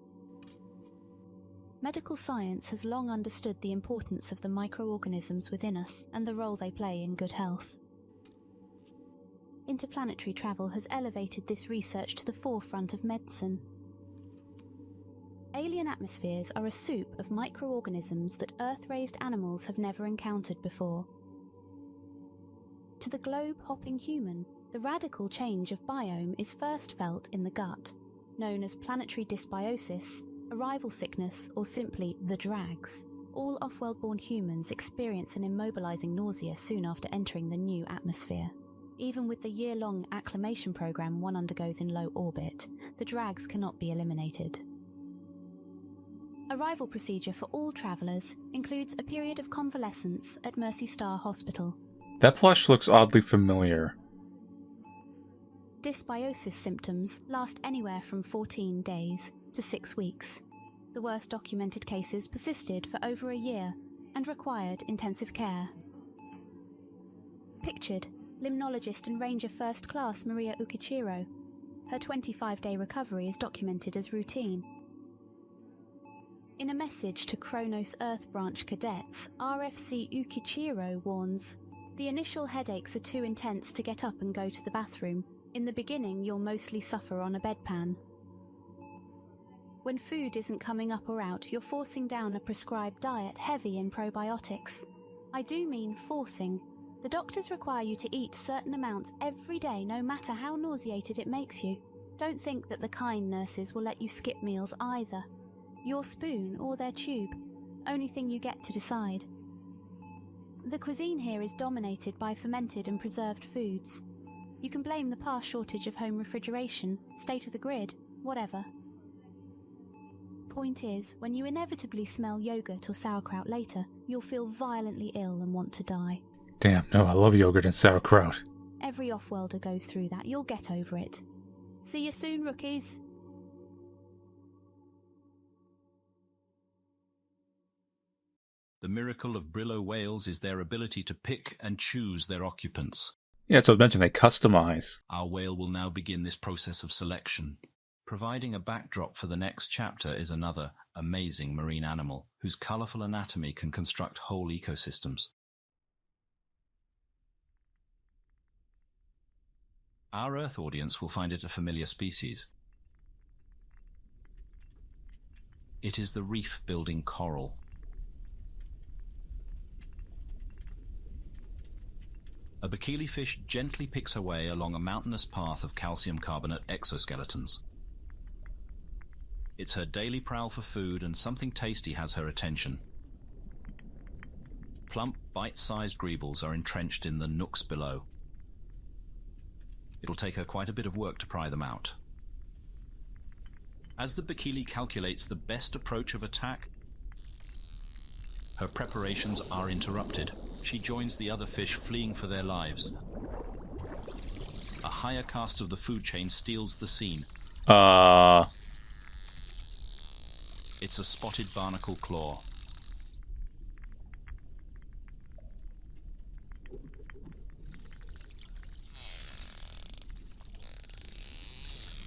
Medical science has long understood the importance of the microorganisms within us and the role they play in good health. Interplanetary travel has elevated this research to the forefront of medicine. Alien atmospheres are a soup of microorganisms that Earth-raised animals have never encountered before. To the globe-hopping human, the radical change of biome is first felt in the gut, known as planetary dysbiosis, arrival sickness, or simply the drags. All off-world-born humans experience an immobilizing nausea soon after entering the new atmosphere. Even with the year-long acclimation program one undergoes in low orbit, the drags cannot be eliminated. Arrival procedure for all travellers includes a period of convalescence at Mercy Star Hospital. That plush looks oddly familiar. Dysbiosis symptoms last anywhere from 14 days to 6 weeks. The worst documented cases persisted for over a year and required intensive care. Pictured, limnologist and ranger first class Maria Ukichiro. Her 25-day recovery is documented as routine. In a message to Kronos Earth Branch cadets, RFC Ukichiro warns, "The initial headaches are too intense to get up and go to the bathroom. In the beginning, you'll mostly suffer on a bedpan. When food isn't coming up or out, you're forcing down a prescribed diet heavy in probiotics. I do mean forcing. The doctors require you to eat certain amounts every day, no matter how nauseated it makes you. Don't think that the kind nurses will let you skip meals either. Your spoon or their tube. Only thing you get to decide. The cuisine here is dominated by fermented and preserved foods. You can blame the past shortage of home refrigeration, state of the grid, whatever. Point is, when you inevitably smell yogurt or sauerkraut later, you'll feel violently ill and want to die. Damn, no, I love yogurt and sauerkraut. Every off-worlder goes through that. You'll get over it. See you soon, rookies. The miracle of Brillo whales is their ability to pick and choose their occupants. Yeah, so I mentioned they customize. Our whale will now begin this process of selection. Providing a backdrop for the next chapter is another amazing marine animal whose colourful anatomy can construct whole ecosystems. Our Earth audience will find it a familiar species. It is the reef-building coral. A bikini fish gently picks her way along a mountainous path of calcium carbonate exoskeletons. It's her daily prowl for food, and something tasty has her attention. Plump, bite-sized greebles are entrenched in the nooks below. It'll take her quite a bit of work to pry them out. As the bikini calculates the best approach of attack, her preparations are interrupted. She joins the other fish fleeing for their lives. A higher caste of the food chain steals the scene. It's a spotted barnacle claw.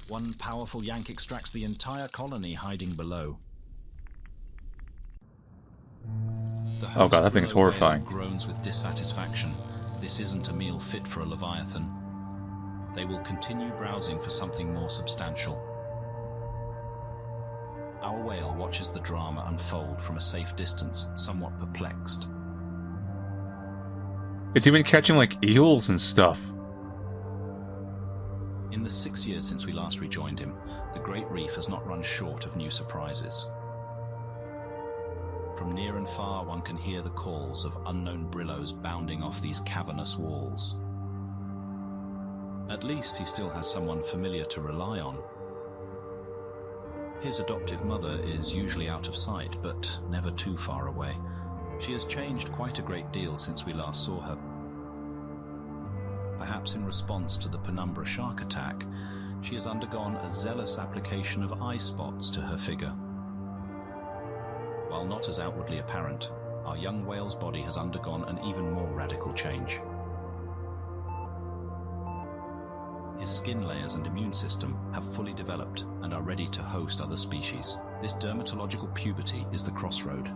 One powerful yank extracts the entire colony hiding below. Oh god, that thing's horrifying. Groans with dissatisfaction. This isn't a meal fit for a leviathan. They will continue browsing for something more substantial. Our whale watches the drama unfold from a safe distance, somewhat perplexed. It's even catching like eels and stuff. In the 6 years since we last rejoined him, the Great Reef has not run short of new surprises. From near and far, one can hear the calls of unknown brillows bounding off these cavernous walls. At least he still has someone familiar to rely on. His adoptive mother is usually out of sight, but never too far away. She has changed quite a great deal since we last saw her. Perhaps in response to the Penumbra shark attack, she has undergone a zealous application of eye spots to her figure. While not as outwardly apparent, our young whale's body has undergone an even more radical change. His skin layers and immune system have fully developed and are ready to host other species. This dermatological puberty is the crossroad.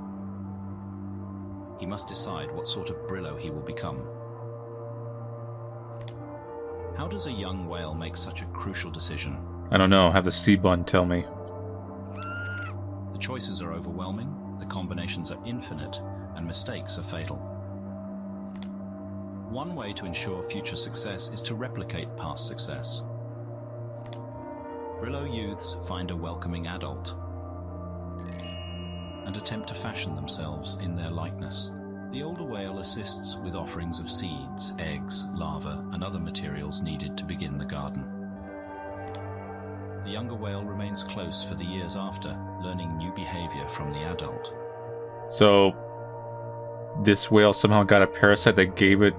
He must decide what sort of brillo he will become. How does a young whale make such a crucial decision? I don't know, have the C-Bun tell me. The choices are overwhelming, the combinations are infinite, and mistakes are fatal. One way to ensure future success is to replicate past success. Brillo youths find a welcoming adult and attempt to fashion themselves in their likeness. The older whale assists with offerings of seeds, eggs, larvae, and other materials needed to begin the garden. The younger whale remains close for the years after, learning new behavior from the adult. So, this whale somehow got a parasite that gave it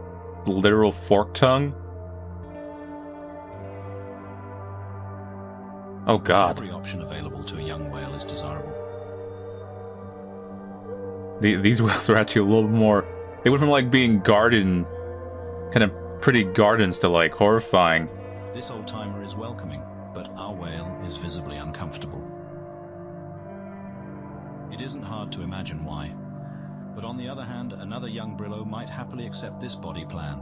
literal fork tongue? Oh god. Every option available to a young whale is desirable. These whales are actually a little more... They went from like being garden, kind of pretty gardens, to like horrifying. This old-timer is welcoming, but our whale is visibly uncomfortable. It isn't hard to imagine why. But on the other hand, another young brillo might happily accept this body plan.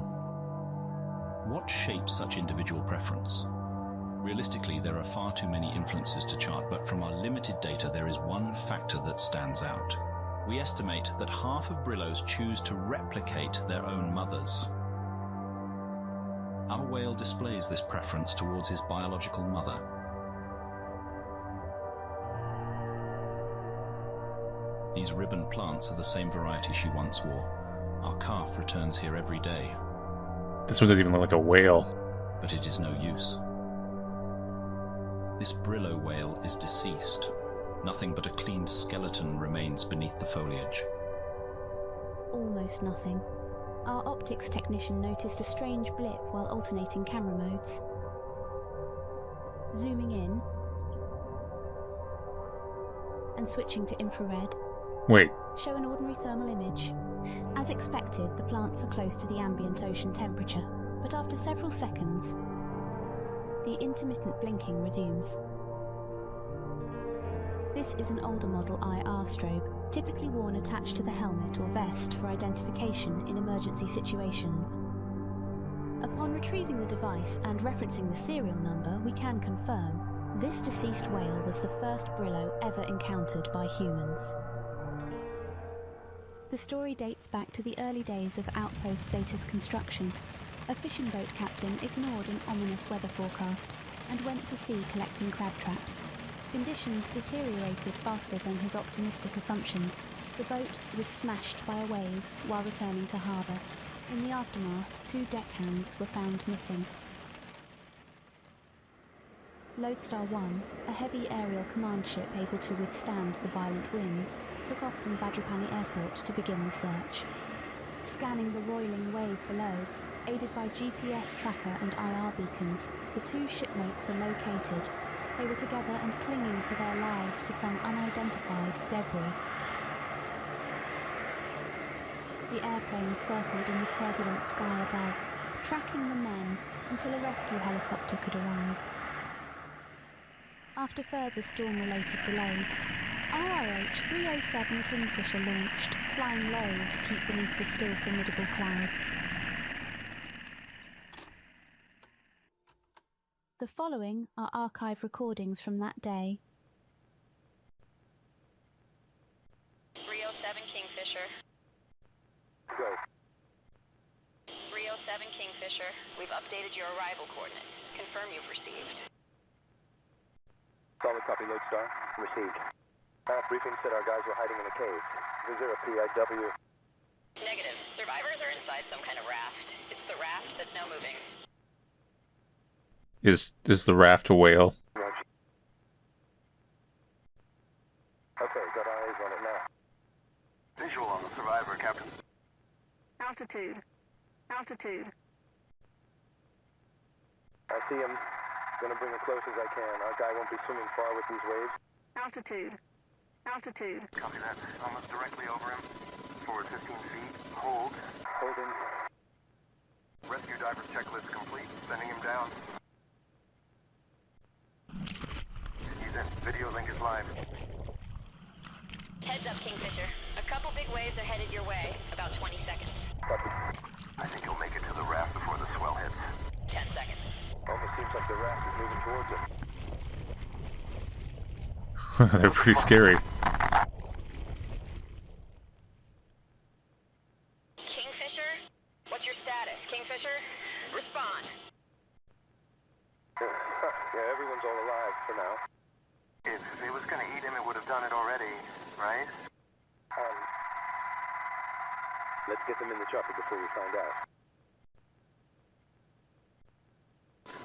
What shapes such individual preference? Realistically, there are far too many influences to chart, but from our limited data, there is one factor that stands out. We estimate that half of brillos choose to replicate their own mothers. Our whale displays this preference towards his biological mother. These ribbon plants are the same variety she once wore. Our calf returns here every day. This one doesn't even look like a whale. But it is no use. This brillo whale is deceased. Nothing but a cleaned skeleton remains beneath the foliage. Almost nothing. Our optics technician noticed a strange blip while alternating camera modes. Zooming in and switching to infrared. Wait. Show an ordinary thermal image. As expected, the plants are close to the ambient ocean temperature, but after several seconds, the intermittent blinking resumes. This is an older model IR strobe, typically worn attached to the helmet or vest for identification in emergency situations. Upon retrieving the device and referencing the serial number, we can confirm this deceased whale was the first brillo ever encountered by humans. The story dates back to the early days of Outpost Zeta's construction. A fishing boat captain ignored an ominous weather forecast and went to sea collecting crab traps. Conditions deteriorated faster than his optimistic assumptions. The boat was smashed by a wave while returning to harbour. In the aftermath, 2 deckhands were found missing. Lodestar 1, a heavy aerial command ship able to withstand the violent winds, took off from Vajrapani Airport to begin the search. Scanning the roiling wave below, aided by GPS tracker and IR beacons, the 2 shipmates were located. They were together and clinging for their lives to some unidentified debris. The airplane circled in the turbulent sky above, tracking the men until a rescue helicopter could arrive. After further storm-related delays, RRH-307 Kingfisher launched, flying low to keep beneath the still formidable clouds. The following are archive recordings from that day. 307 Kingfisher. Go. 307 Kingfisher, we've updated your arrival coordinates. Confirm you've received. Solid copy, Lodestar. Received. Briefing said our guys were hiding in a cave. Is there a PIW? Negative. Survivors are inside some kind of raft. It's the raft that's now moving. Is the raft a whale? Roger. Okay, got eyes on it now. Visual on the survivor, Captain. Altitude. Altitude. I see him. Gonna bring it close as I can. Our guy won't be swimming far with these waves. Altitude. Altitude. Copy that. Almost directly over him. Forward 15 feet. Hold. Holding. Rescue diver checklist complete. Sending him down. He's in. Video link is live. Heads up, Kingfisher. A couple big waves are headed your way. About 20 seconds. Copy. I think he'll make it to the raft before the swell hits. 10 seconds. Almost seems like the raft is moving towards him. They're pretty scary. Kingfisher? What's your status, Kingfisher? Respond. Yeah, everyone's all alive for now. If it was gonna eat him, it would have done it already, right? Let's get them in the chopper before we find out.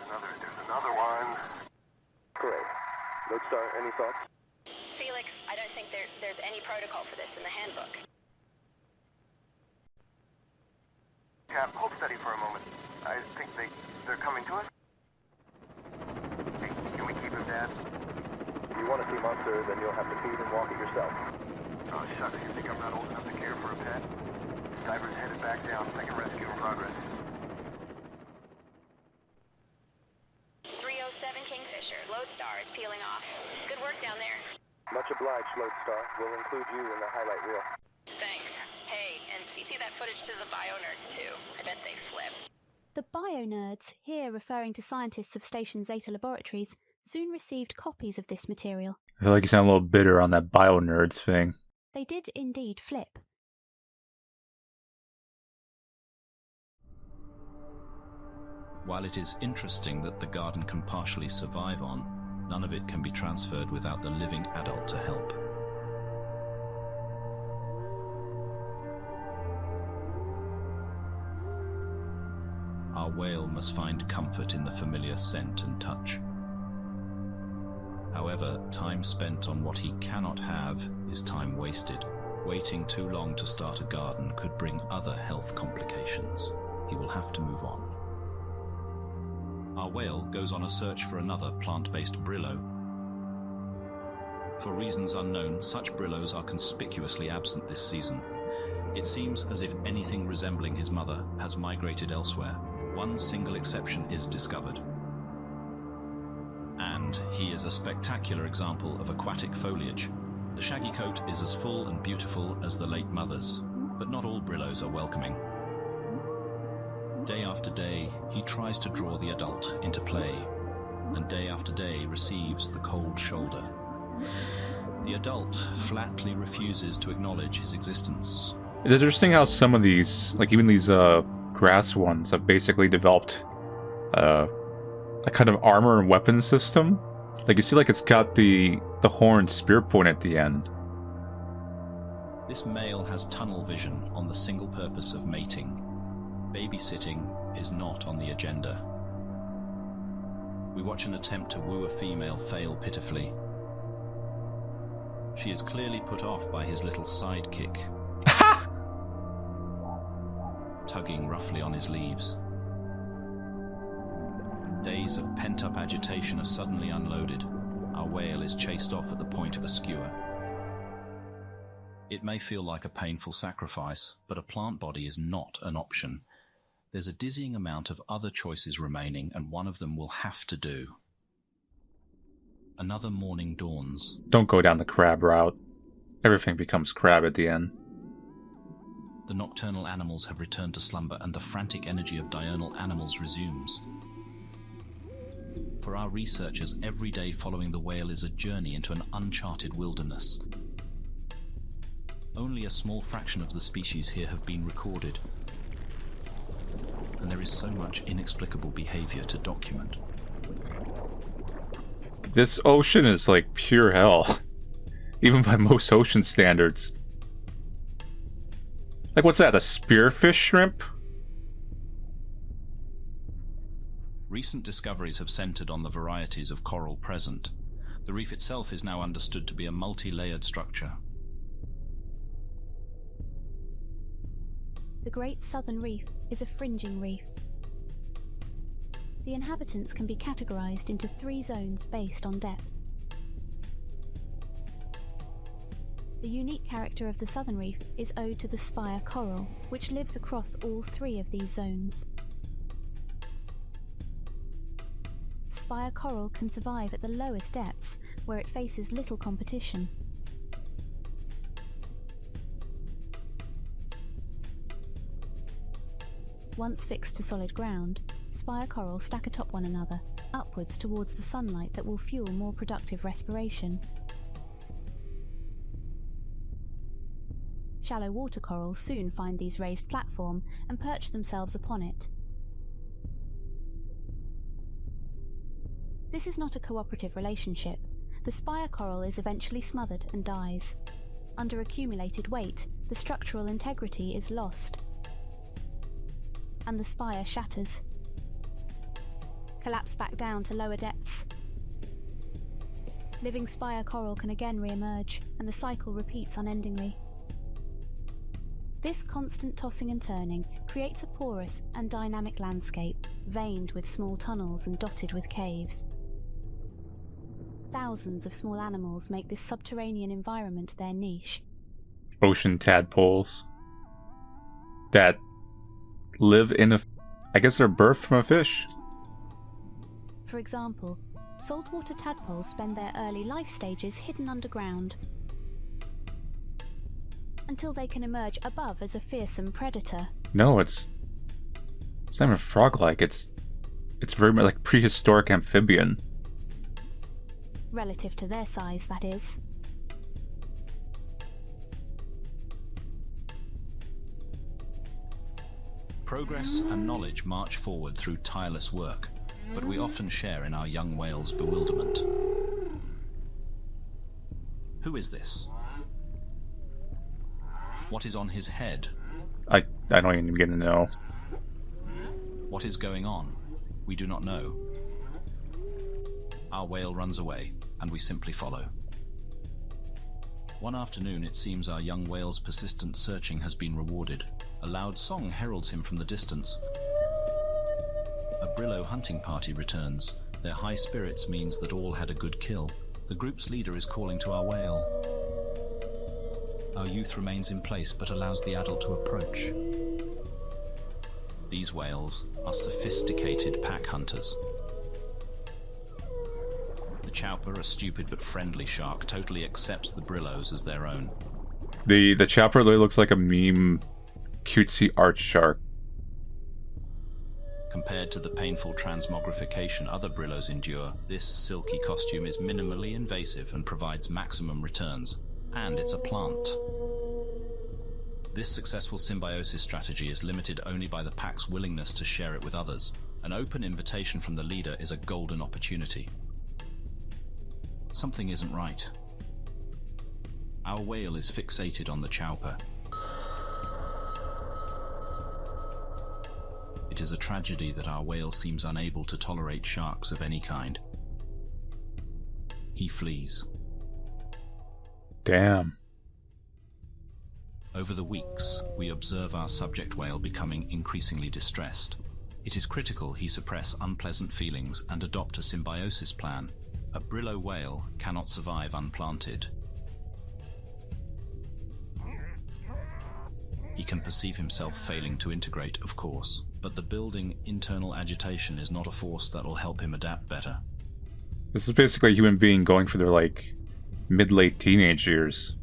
There's another one. Great. Lodestar, any thoughts? Felix, I don't think there's any protocol for this in the handbook. Cap, hold steady for a moment. I think they're coming to us. Hey, can we keep him, Dad? If you want to see Monster, then you'll have to feed and walk it yourself. Oh, shucks. You think I'm not old enough to care for a pet? Diver's headed back down. Second rescue in progress. 307 Kingfisher. Lodestar is peeling off. Good work down there. Much obliged, Lodestar. We'll include you in the highlight reel. Thanks. Hey, and CC that footage to the bio nerds too. I bet they flip. The bio-nerds, here referring to scientists of Station Zeta Laboratories, soon received copies of this material. I feel like you sound a little bitter on that bio nerds thing. They did indeed flip. While it is interesting that the garden can partially survive on, none of it can be transferred without the living adult to help. Our whale must find comfort in the familiar scent and touch. However, time spent on what he cannot have is time wasted. Waiting too long to start a garden could bring other health complications. He will have to move on. Our whale goes on a search for another plant-based Brillo. For reasons unknown, such Brillos are conspicuously absent this season. It seems as if anything resembling his mother has migrated elsewhere. One single exception is discovered. And he is a spectacular example of aquatic foliage. The shaggy coat is as full and beautiful as the late mother's, but not all Brillos are welcoming. Day after day, he tries to draw the adult into play, and day after day receives the cold shoulder. The adult flatly refuses to acknowledge his existence. It's interesting how some of these, like even these grass ones, have basically developed a kind of armor and weapon system. Like you see, like it's got the horn spear point at the end. This male has tunnel vision on the single purpose of mating. Babysitting is not on the agenda. We watch an attempt to woo a female fail pitifully. She is clearly put off by his little sidekick, tugging roughly on his leaves. Days of pent-up agitation are suddenly unloaded. Our whale is chased off at the point of a skewer. It may feel like a painful sacrifice, but a plant body is not an option. There's a dizzying amount of other choices remaining, and one of them will have to do. Another morning dawns. Don't go down the crab route. Everything becomes crab at the end. The nocturnal animals have returned to slumber, and the frantic energy of diurnal animals resumes. For our researchers, every day following the whale is a journey into an uncharted wilderness. Only a small fraction of the species here have been recorded, and there is so much inexplicable behavior to document. This ocean is like pure hell, even by most ocean standards. Like, what's that, a spearfish shrimp? Recent discoveries have centered on the varieties of coral present. The reef itself is now understood to be a multi-layered structure. The Great Southern Reef is a fringing reef. The inhabitants can be categorized into 3 zones based on depth. The unique character of the Southern Reef is owed to the spire coral, which lives across all 3 of these zones. Spire coral can survive at the lowest depths, where it faces little competition. Once fixed to solid ground, spire coral stack atop one another, upwards towards the sunlight that will fuel more productive respiration. Shallow water corals soon find these raised platform and perch themselves upon it. This is not a cooperative relationship. The spire coral is eventually smothered and dies. Under accumulated weight, the structural integrity is lost, and the spire shatters. Collapse back down to lower depths. Living spire coral can again re-emerge, and the cycle repeats unendingly. This constant tossing and turning creates a porous and dynamic landscape, veined with small tunnels and dotted with caves. Thousands of small animals make this subterranean environment their niche. Ocean tadpoles that live in a... I guess they're birthed from a fish. For example, saltwater tadpoles spend their early life stages hidden underground, until they can emerge above as a fearsome predator. No, it's not even frog-like. It's very much like prehistoric amphibian. Relative to their size, that is. Progress and knowledge march forward through tireless work, but we often share in our young whale's bewilderment. Who is this? What is on his head? I don't even begin to know. What is going on? We do not know. Our whale runs away, and we simply follow. One afternoon, it seems our young whale's persistent searching has been rewarded. A loud song heralds him from the distance. A Brillo hunting party returns. Their high spirits means that all had a good kill. The group's leader is calling to our whale. Our youth remains in place but allows the adult to approach. These whales are sophisticated pack hunters. The chowper, a stupid but friendly shark, totally accepts the Brillos as their own. The chopper really looks like a meme cutesy art shark. Compared to the painful transmogrification other Brillos endure, this silky costume is minimally invasive and provides maximum returns. And it's a plant. This successful symbiosis strategy is limited only by the pack's willingness to share it with others. An open invitation from the leader is a golden opportunity. Something isn't right. Our whale is fixated on the chowper. It is a tragedy that our whale seems unable to tolerate sharks of any kind. He flees. Damn. Over the weeks, we observe our subject whale becoming increasingly distressed. It is critical he suppress unpleasant feelings and adopt a symbiosis plan. A Brillo whale cannot survive unplanted. He can perceive himself failing to integrate, of course, but the building internal agitation is not a force that will help him adapt better. This is basically a human being going for their, like, mid-late teenage years.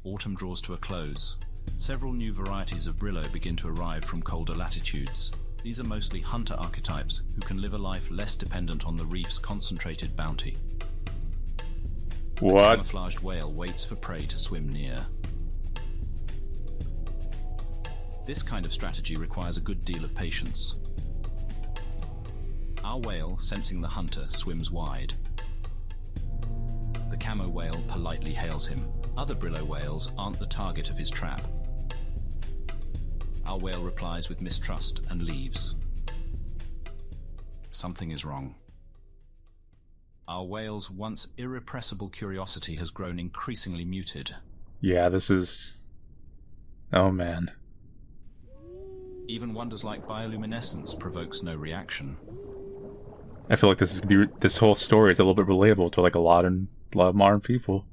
Autumn draws to a close. Several new varieties of Brillo begin to arrive from colder latitudes. These are mostly hunter archetypes who can live a life less dependent on the reef's concentrated bounty. What? A camouflaged whale waits for prey to swim near. This kind of strategy requires a good deal of patience. Our whale, sensing the hunter, swims wide. The camo whale politely hails him. Other Brillo whales aren't the target of his trap. Our whale replies with mistrust and leaves. Something is wrong. Our whale's once irrepressible curiosity has grown increasingly muted. Yeah, this is... Oh, man. Even wonders like bioluminescence provokes no reaction. I feel like this whole story is a little bit relatable to, like, a lot of modern people.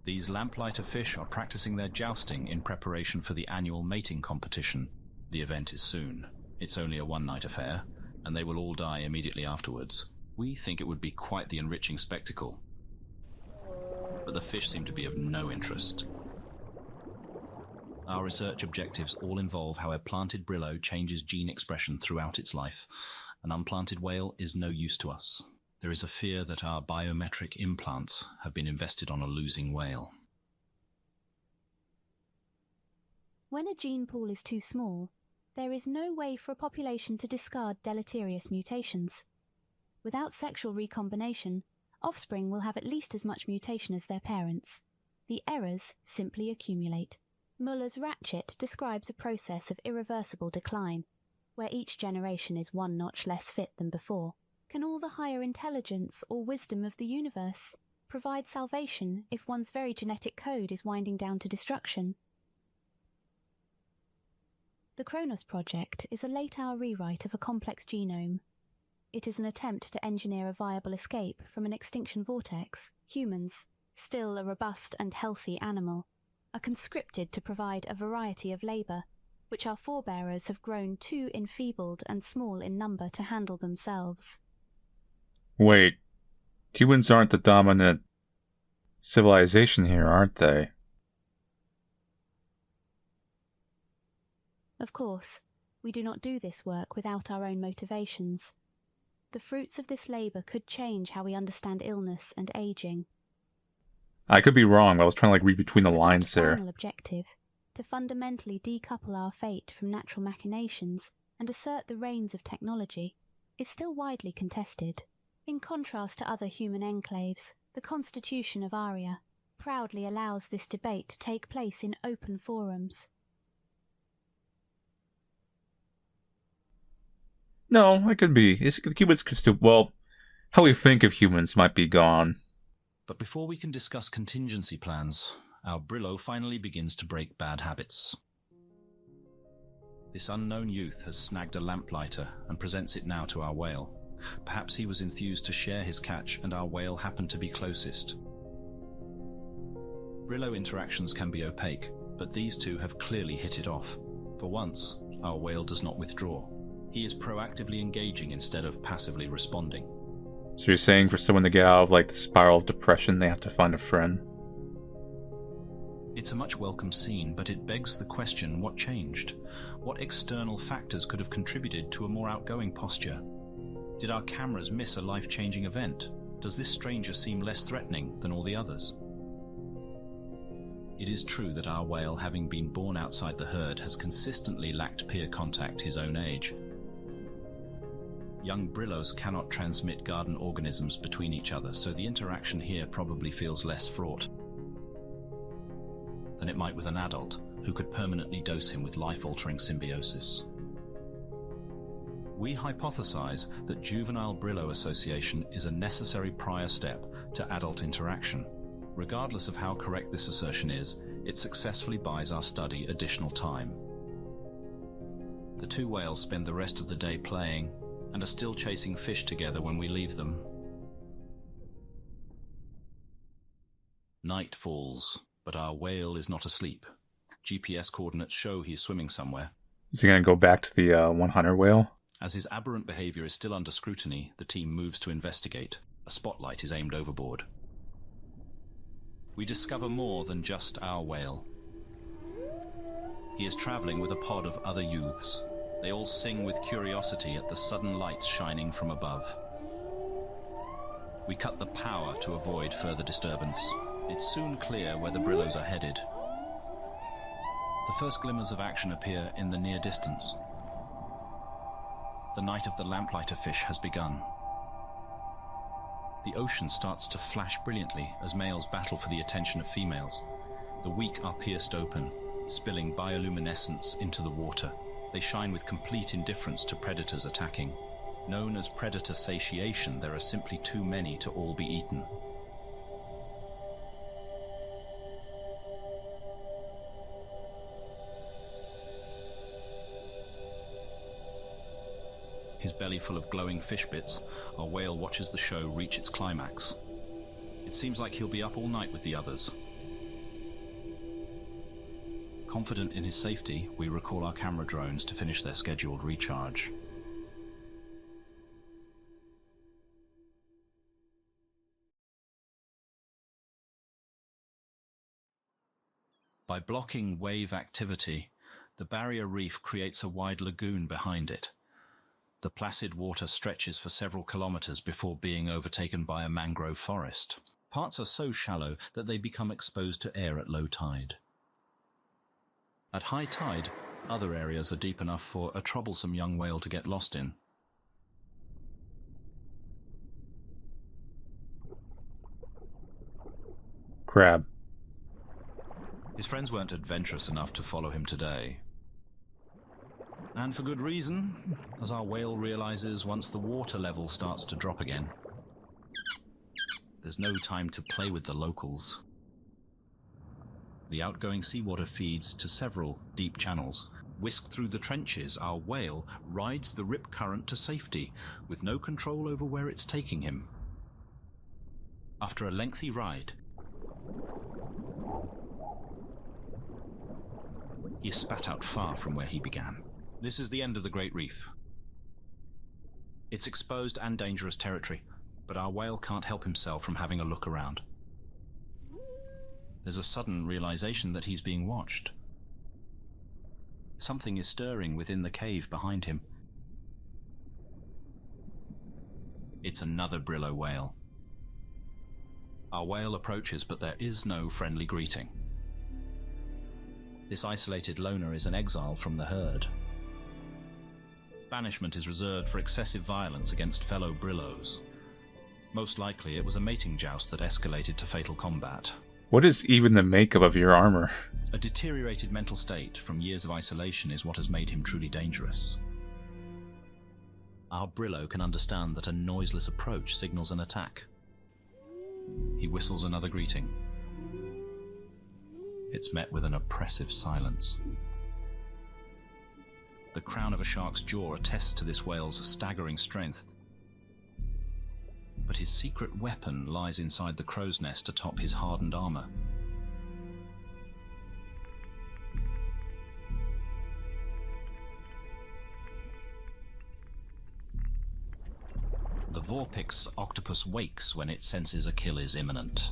These lamplighter fish are practicing their jousting in preparation for the annual mating competition. The event is soon. It's only a one-night affair, and they will all die immediately afterwards. We think it would be quite the enriching spectacle. But the fish seem to be of no interest. Our research objectives all involve how a planted Brillo changes gene expression throughout its life. An unplanted whale is no use to us. There is a fear that our biometric implants have been invested on a losing whale. When a gene pool is too small, there is no way for a population to discard deleterious mutations. Without sexual recombination, offspring will have at least as much mutation as their parents. The errors simply accumulate. Muller's ratchet describes a process of irreversible decline, where each generation is one notch less fit than before. Can all the higher intelligence or wisdom of the universe provide salvation if one's very genetic code is winding down to destruction? The Kronos project is a late-hour rewrite of a complex genome. It is an attempt to engineer a viable escape from an extinction vortex. Humans, still a robust and healthy animal, are conscripted to provide a variety of labour, which our forebearers have grown too enfeebled and small in number to handle themselves. Wait, humans aren't the dominant civilization here, aren't they? Of course, we do not do this work without our own motivations. The fruits of this labour could change how we understand illness and ageing. I could be wrong, but I was trying to, like, read between the lines there. Our final objective, to fundamentally decouple our fate from natural machinations and assert the reins of technology, is still widely contested. In contrast to other human enclaves, the Constitution of Aria proudly allows this debate to take place in open forums. No, it could be. Humans could still... Well, how we think of humans might be gone. But before we can discuss contingency plans, our Brillo finally begins to break bad habits. This unknown youth has snagged a lamplighter and presents it now to our whale. Perhaps he was enthused to share his catch and our whale happened to be closest. Brillo interactions can be opaque, but these two have clearly hit it off. For once, our whale does not withdraw. He is proactively engaging instead of passively responding. So you're saying for someone to get out of, like, the spiral of depression, they have to find a friend? It's a much welcome scene, but it begs the question, what changed? What external factors could have contributed to a more outgoing posture? Did our cameras miss a life-changing event? Does this stranger seem less threatening than all the others? It is true that our whale, having been born outside the herd, has consistently lacked peer contact his own age. Young Brillos cannot transmit garden organisms between each other, so the interaction here probably feels less fraught than it might with an adult, who could permanently dose him with life-altering symbiosis. We hypothesize that juvenile Brillo association is a necessary prior step to adult interaction. Regardless of how correct this assertion is, it successfully buys our study additional time. The two whales spend the rest of the day playing, and are still chasing fish together when we leave them. Night falls, but our whale is not asleep. GPS coordinates show he's swimming somewhere. Is he going to go back to the 100 whale? As his aberrant behavior is still under scrutiny, the team moves to investigate. A spotlight is aimed overboard. We discover more than just our whale. He is traveling with a pod of other youths. They all sing with curiosity at the sudden lights shining from above. We cut the power to avoid further disturbance. It's soon clear where the Brillos are headed. The first glimmers of action appear in the near distance. The night of the lamplighter fish has begun. The ocean starts to flash brilliantly as males battle for the attention of females. The weak are pierced open, spilling bioluminescence into the water. They shine with complete indifference to predators attacking. Known as predator satiation, there are simply too many to all be eaten. His belly full of glowing fish bits, our whale watches the show reach its climax. It seems like he'll be up all night with the others. Confident in his safety, we recall our camera drones to finish their scheduled recharge. By blocking wave activity, the barrier reef creates a wide lagoon behind it. The placid water stretches for several kilometers before being overtaken by a mangrove forest. Parts are so shallow that they become exposed to air at low tide. At high tide, other areas are deep enough for a troublesome young whale to get lost in. Crab. His friends weren't adventurous enough to follow him today. And for good reason, as our whale realizes once the water level starts to drop again. There's no time to play with the locals. The outgoing seawater feeds to several deep channels. Whisked through the trenches, our whale rides the rip current to safety, with no control over where it's taking him. After a lengthy ride, he is spat out far from where he began. This is the end of the Great Reef. It's exposed and dangerous territory, but our whale can't help himself from having a look around. There's a sudden realization that he's being watched. Something is stirring within the cave behind him. It's another Brillo whale. Our whale approaches, but there is no friendly greeting. This isolated loner is an exile from the herd. Banishment is reserved for excessive violence against fellow Brillos. Most likely it was a mating joust that escalated to fatal combat. What is even the makeup of your armor? A deteriorated mental state from years of isolation is what has made him truly dangerous. Our Brillo can understand that a noiseless approach signals an attack. He whistles another greeting. It's met with an oppressive silence. The crown of a shark's jaw attests to this whale's staggering strength. But his secret weapon lies inside the crow's nest atop his hardened armor. The Vorpix octopus wakes when it senses a kill is imminent.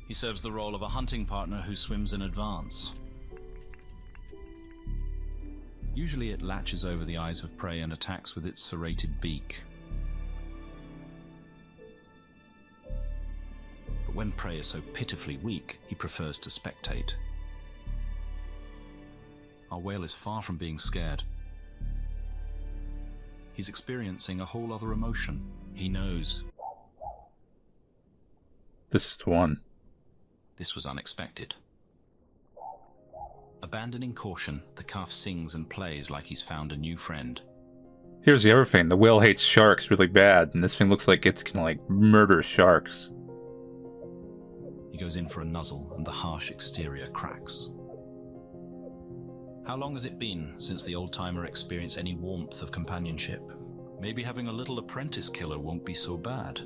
He serves the role of a hunting partner who swims in advance. Usually it latches over the eyes of prey and attacks with its serrated beak. But when prey is so pitifully weak, he prefers to spectate. Our whale is far from being scared. He's experiencing a whole other emotion. He knows. This is the one. This was unexpected. Abandoning caution, the calf sings and plays like he's found a new friend. Here's the other thing. The whale hates sharks really bad, and this thing looks like it's gonna, murder sharks. He goes in for a nuzzle, and the harsh exterior cracks. How long has it been since the old-timer experienced any warmth of companionship? Maybe having a little apprentice killer won't be so bad.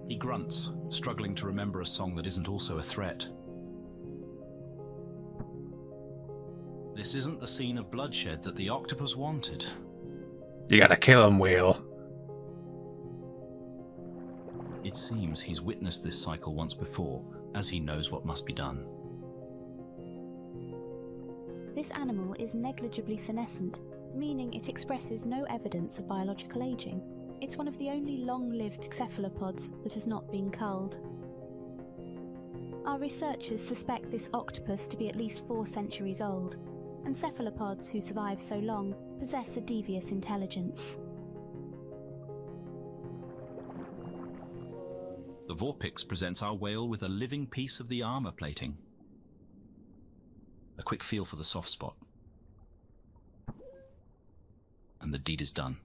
He grunts, struggling to remember a song that isn't also a threat. This isn't the scene of bloodshed that the octopus wanted. You gotta kill him, whale. It seems he's witnessed this cycle once before, as he knows what must be done. This animal is negligibly senescent, meaning it expresses no evidence of biological aging. It's one of the only long-lived cephalopods that has not been culled. Our researchers suspect this octopus to be at least 4 centuries old, and cephalopods who survive so long possess a devious intelligence. The Vorpix presents our whale with a living piece of the armor plating. A quick feel for the soft spot. And the deed is done.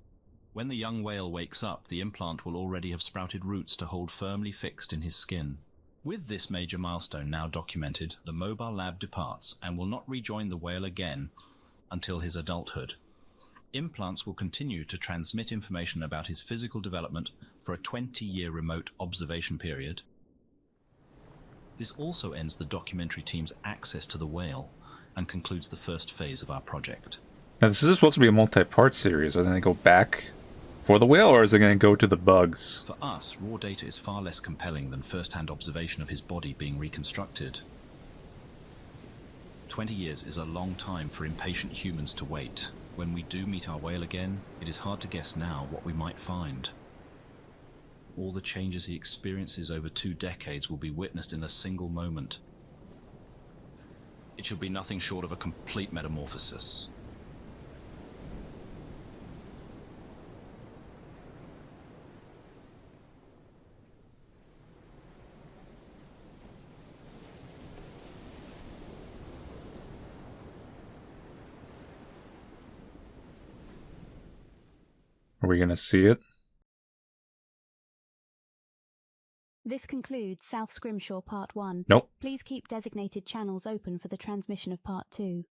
When the young whale wakes up, the implant will already have sprouted roots to hold firmly fixed in his skin. With this major milestone now documented, the mobile lab departs and will not rejoin the whale again until his adulthood. Implants will continue to transmit information about his physical development for a 20-year remote observation period. This also ends the documentary team's access to the whale and concludes the first phase of our project. Now, this is supposed to be a multi-part series. Are they going to go back for the whale, or is it going to go to the bugs? For us, raw data is far less compelling than first-hand observation of his body being reconstructed. 20 years is a long time for impatient humans to wait. When we do meet our whale again, it is hard to guess now what we might find. All the changes he experiences over 2 decades will be witnessed in a single moment. It should be nothing short of a complete metamorphosis. Are we going to see it? This concludes South Scrimshaw Part 1. Nope. Please keep designated channels open for the transmission of Part 2.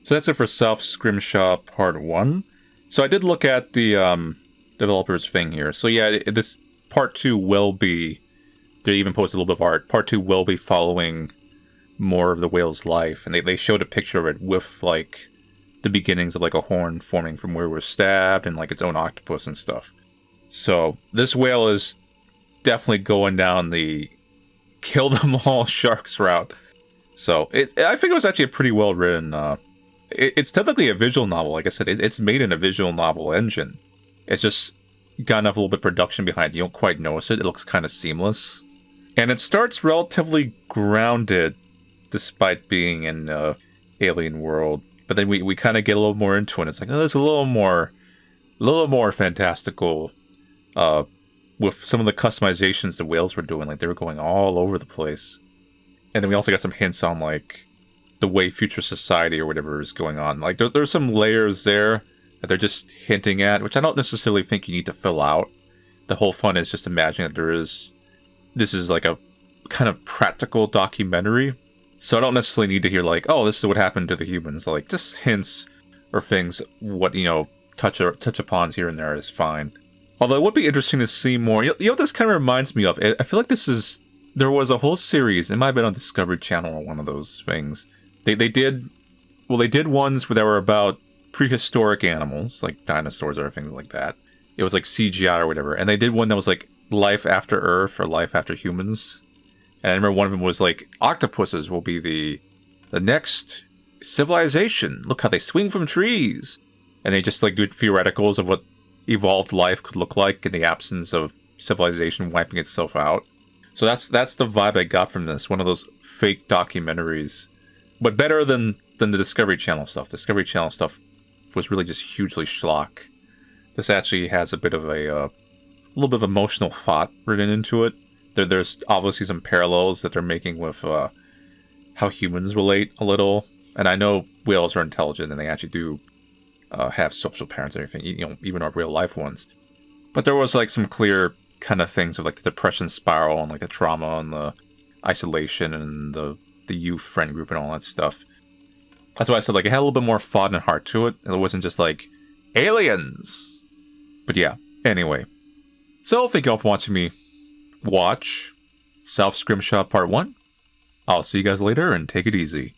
So that's it for South Scrimshaw Part 1. So I did look at the developer's thing here. So yeah, this Part 2 will be... They even posted a little bit of art. Part 2 will be following more of the whale's life. And they showed a picture of it with, like, the beginnings of, like, a horn forming from where it was stabbed and, like, its own octopus and stuff. So this whale is definitely going down the kill them all sharks route. So I think it was actually a pretty well written... It's technically a visual novel. Like I said, it's made in a visual novel engine. It's just got enough a little bit of production behind it. You don't quite notice it. It looks kind of seamless. And it starts relatively grounded, despite being in an alien world. But then we kind of get a little more into it. It's like, oh, there's a little more fantastical with some of the customizations the whales were doing. Like, they were going all over the place. And then we also got some hints on, like, the way future society or whatever is going on. Like, there's some layers there that they're just hinting at, which I don't necessarily think you need to fill out. The whole fun is just imagining that this is like a kind of practical documentary. So I don't necessarily need to hear like, oh, this is what happened to the humans. Like, just hints or things, what, you know, touch upon here and there is fine. Although it would be interesting to see more. You know what this kind of reminds me of? I feel like there was a whole series, it might have been on Discovery Channel or one of those things. They did ones where they were about prehistoric animals, like dinosaurs or things like that. It was like CGI or whatever. And they did one that was like life after Earth or life after humans. And I remember one of them was like, octopuses will be the next civilization. Look how they swing from trees. And they just like do theoreticals of what evolved life could look like in the absence of civilization wiping itself out. So that's the vibe I got from this. One of those fake documentaries. But better than the Discovery Channel stuff. Discovery Channel stuff was really just hugely schlock. This actually has a bit of a little bit of emotional thought written into it. There's obviously some parallels that they're making with how humans relate a little. And I know whales are intelligent and they actually do have social parents and everything, you know, even our real life ones. But there was like some clear kind of things of like the depression spiral and like the trauma and the isolation and the youth friend group and all that stuff. That's why I said like it had a little bit more fun and heart to it. It wasn't just like aliens. But yeah, anyway. So thank you all for watching me watch Scrimshaw Part 1. I'll see you guys later and take it easy.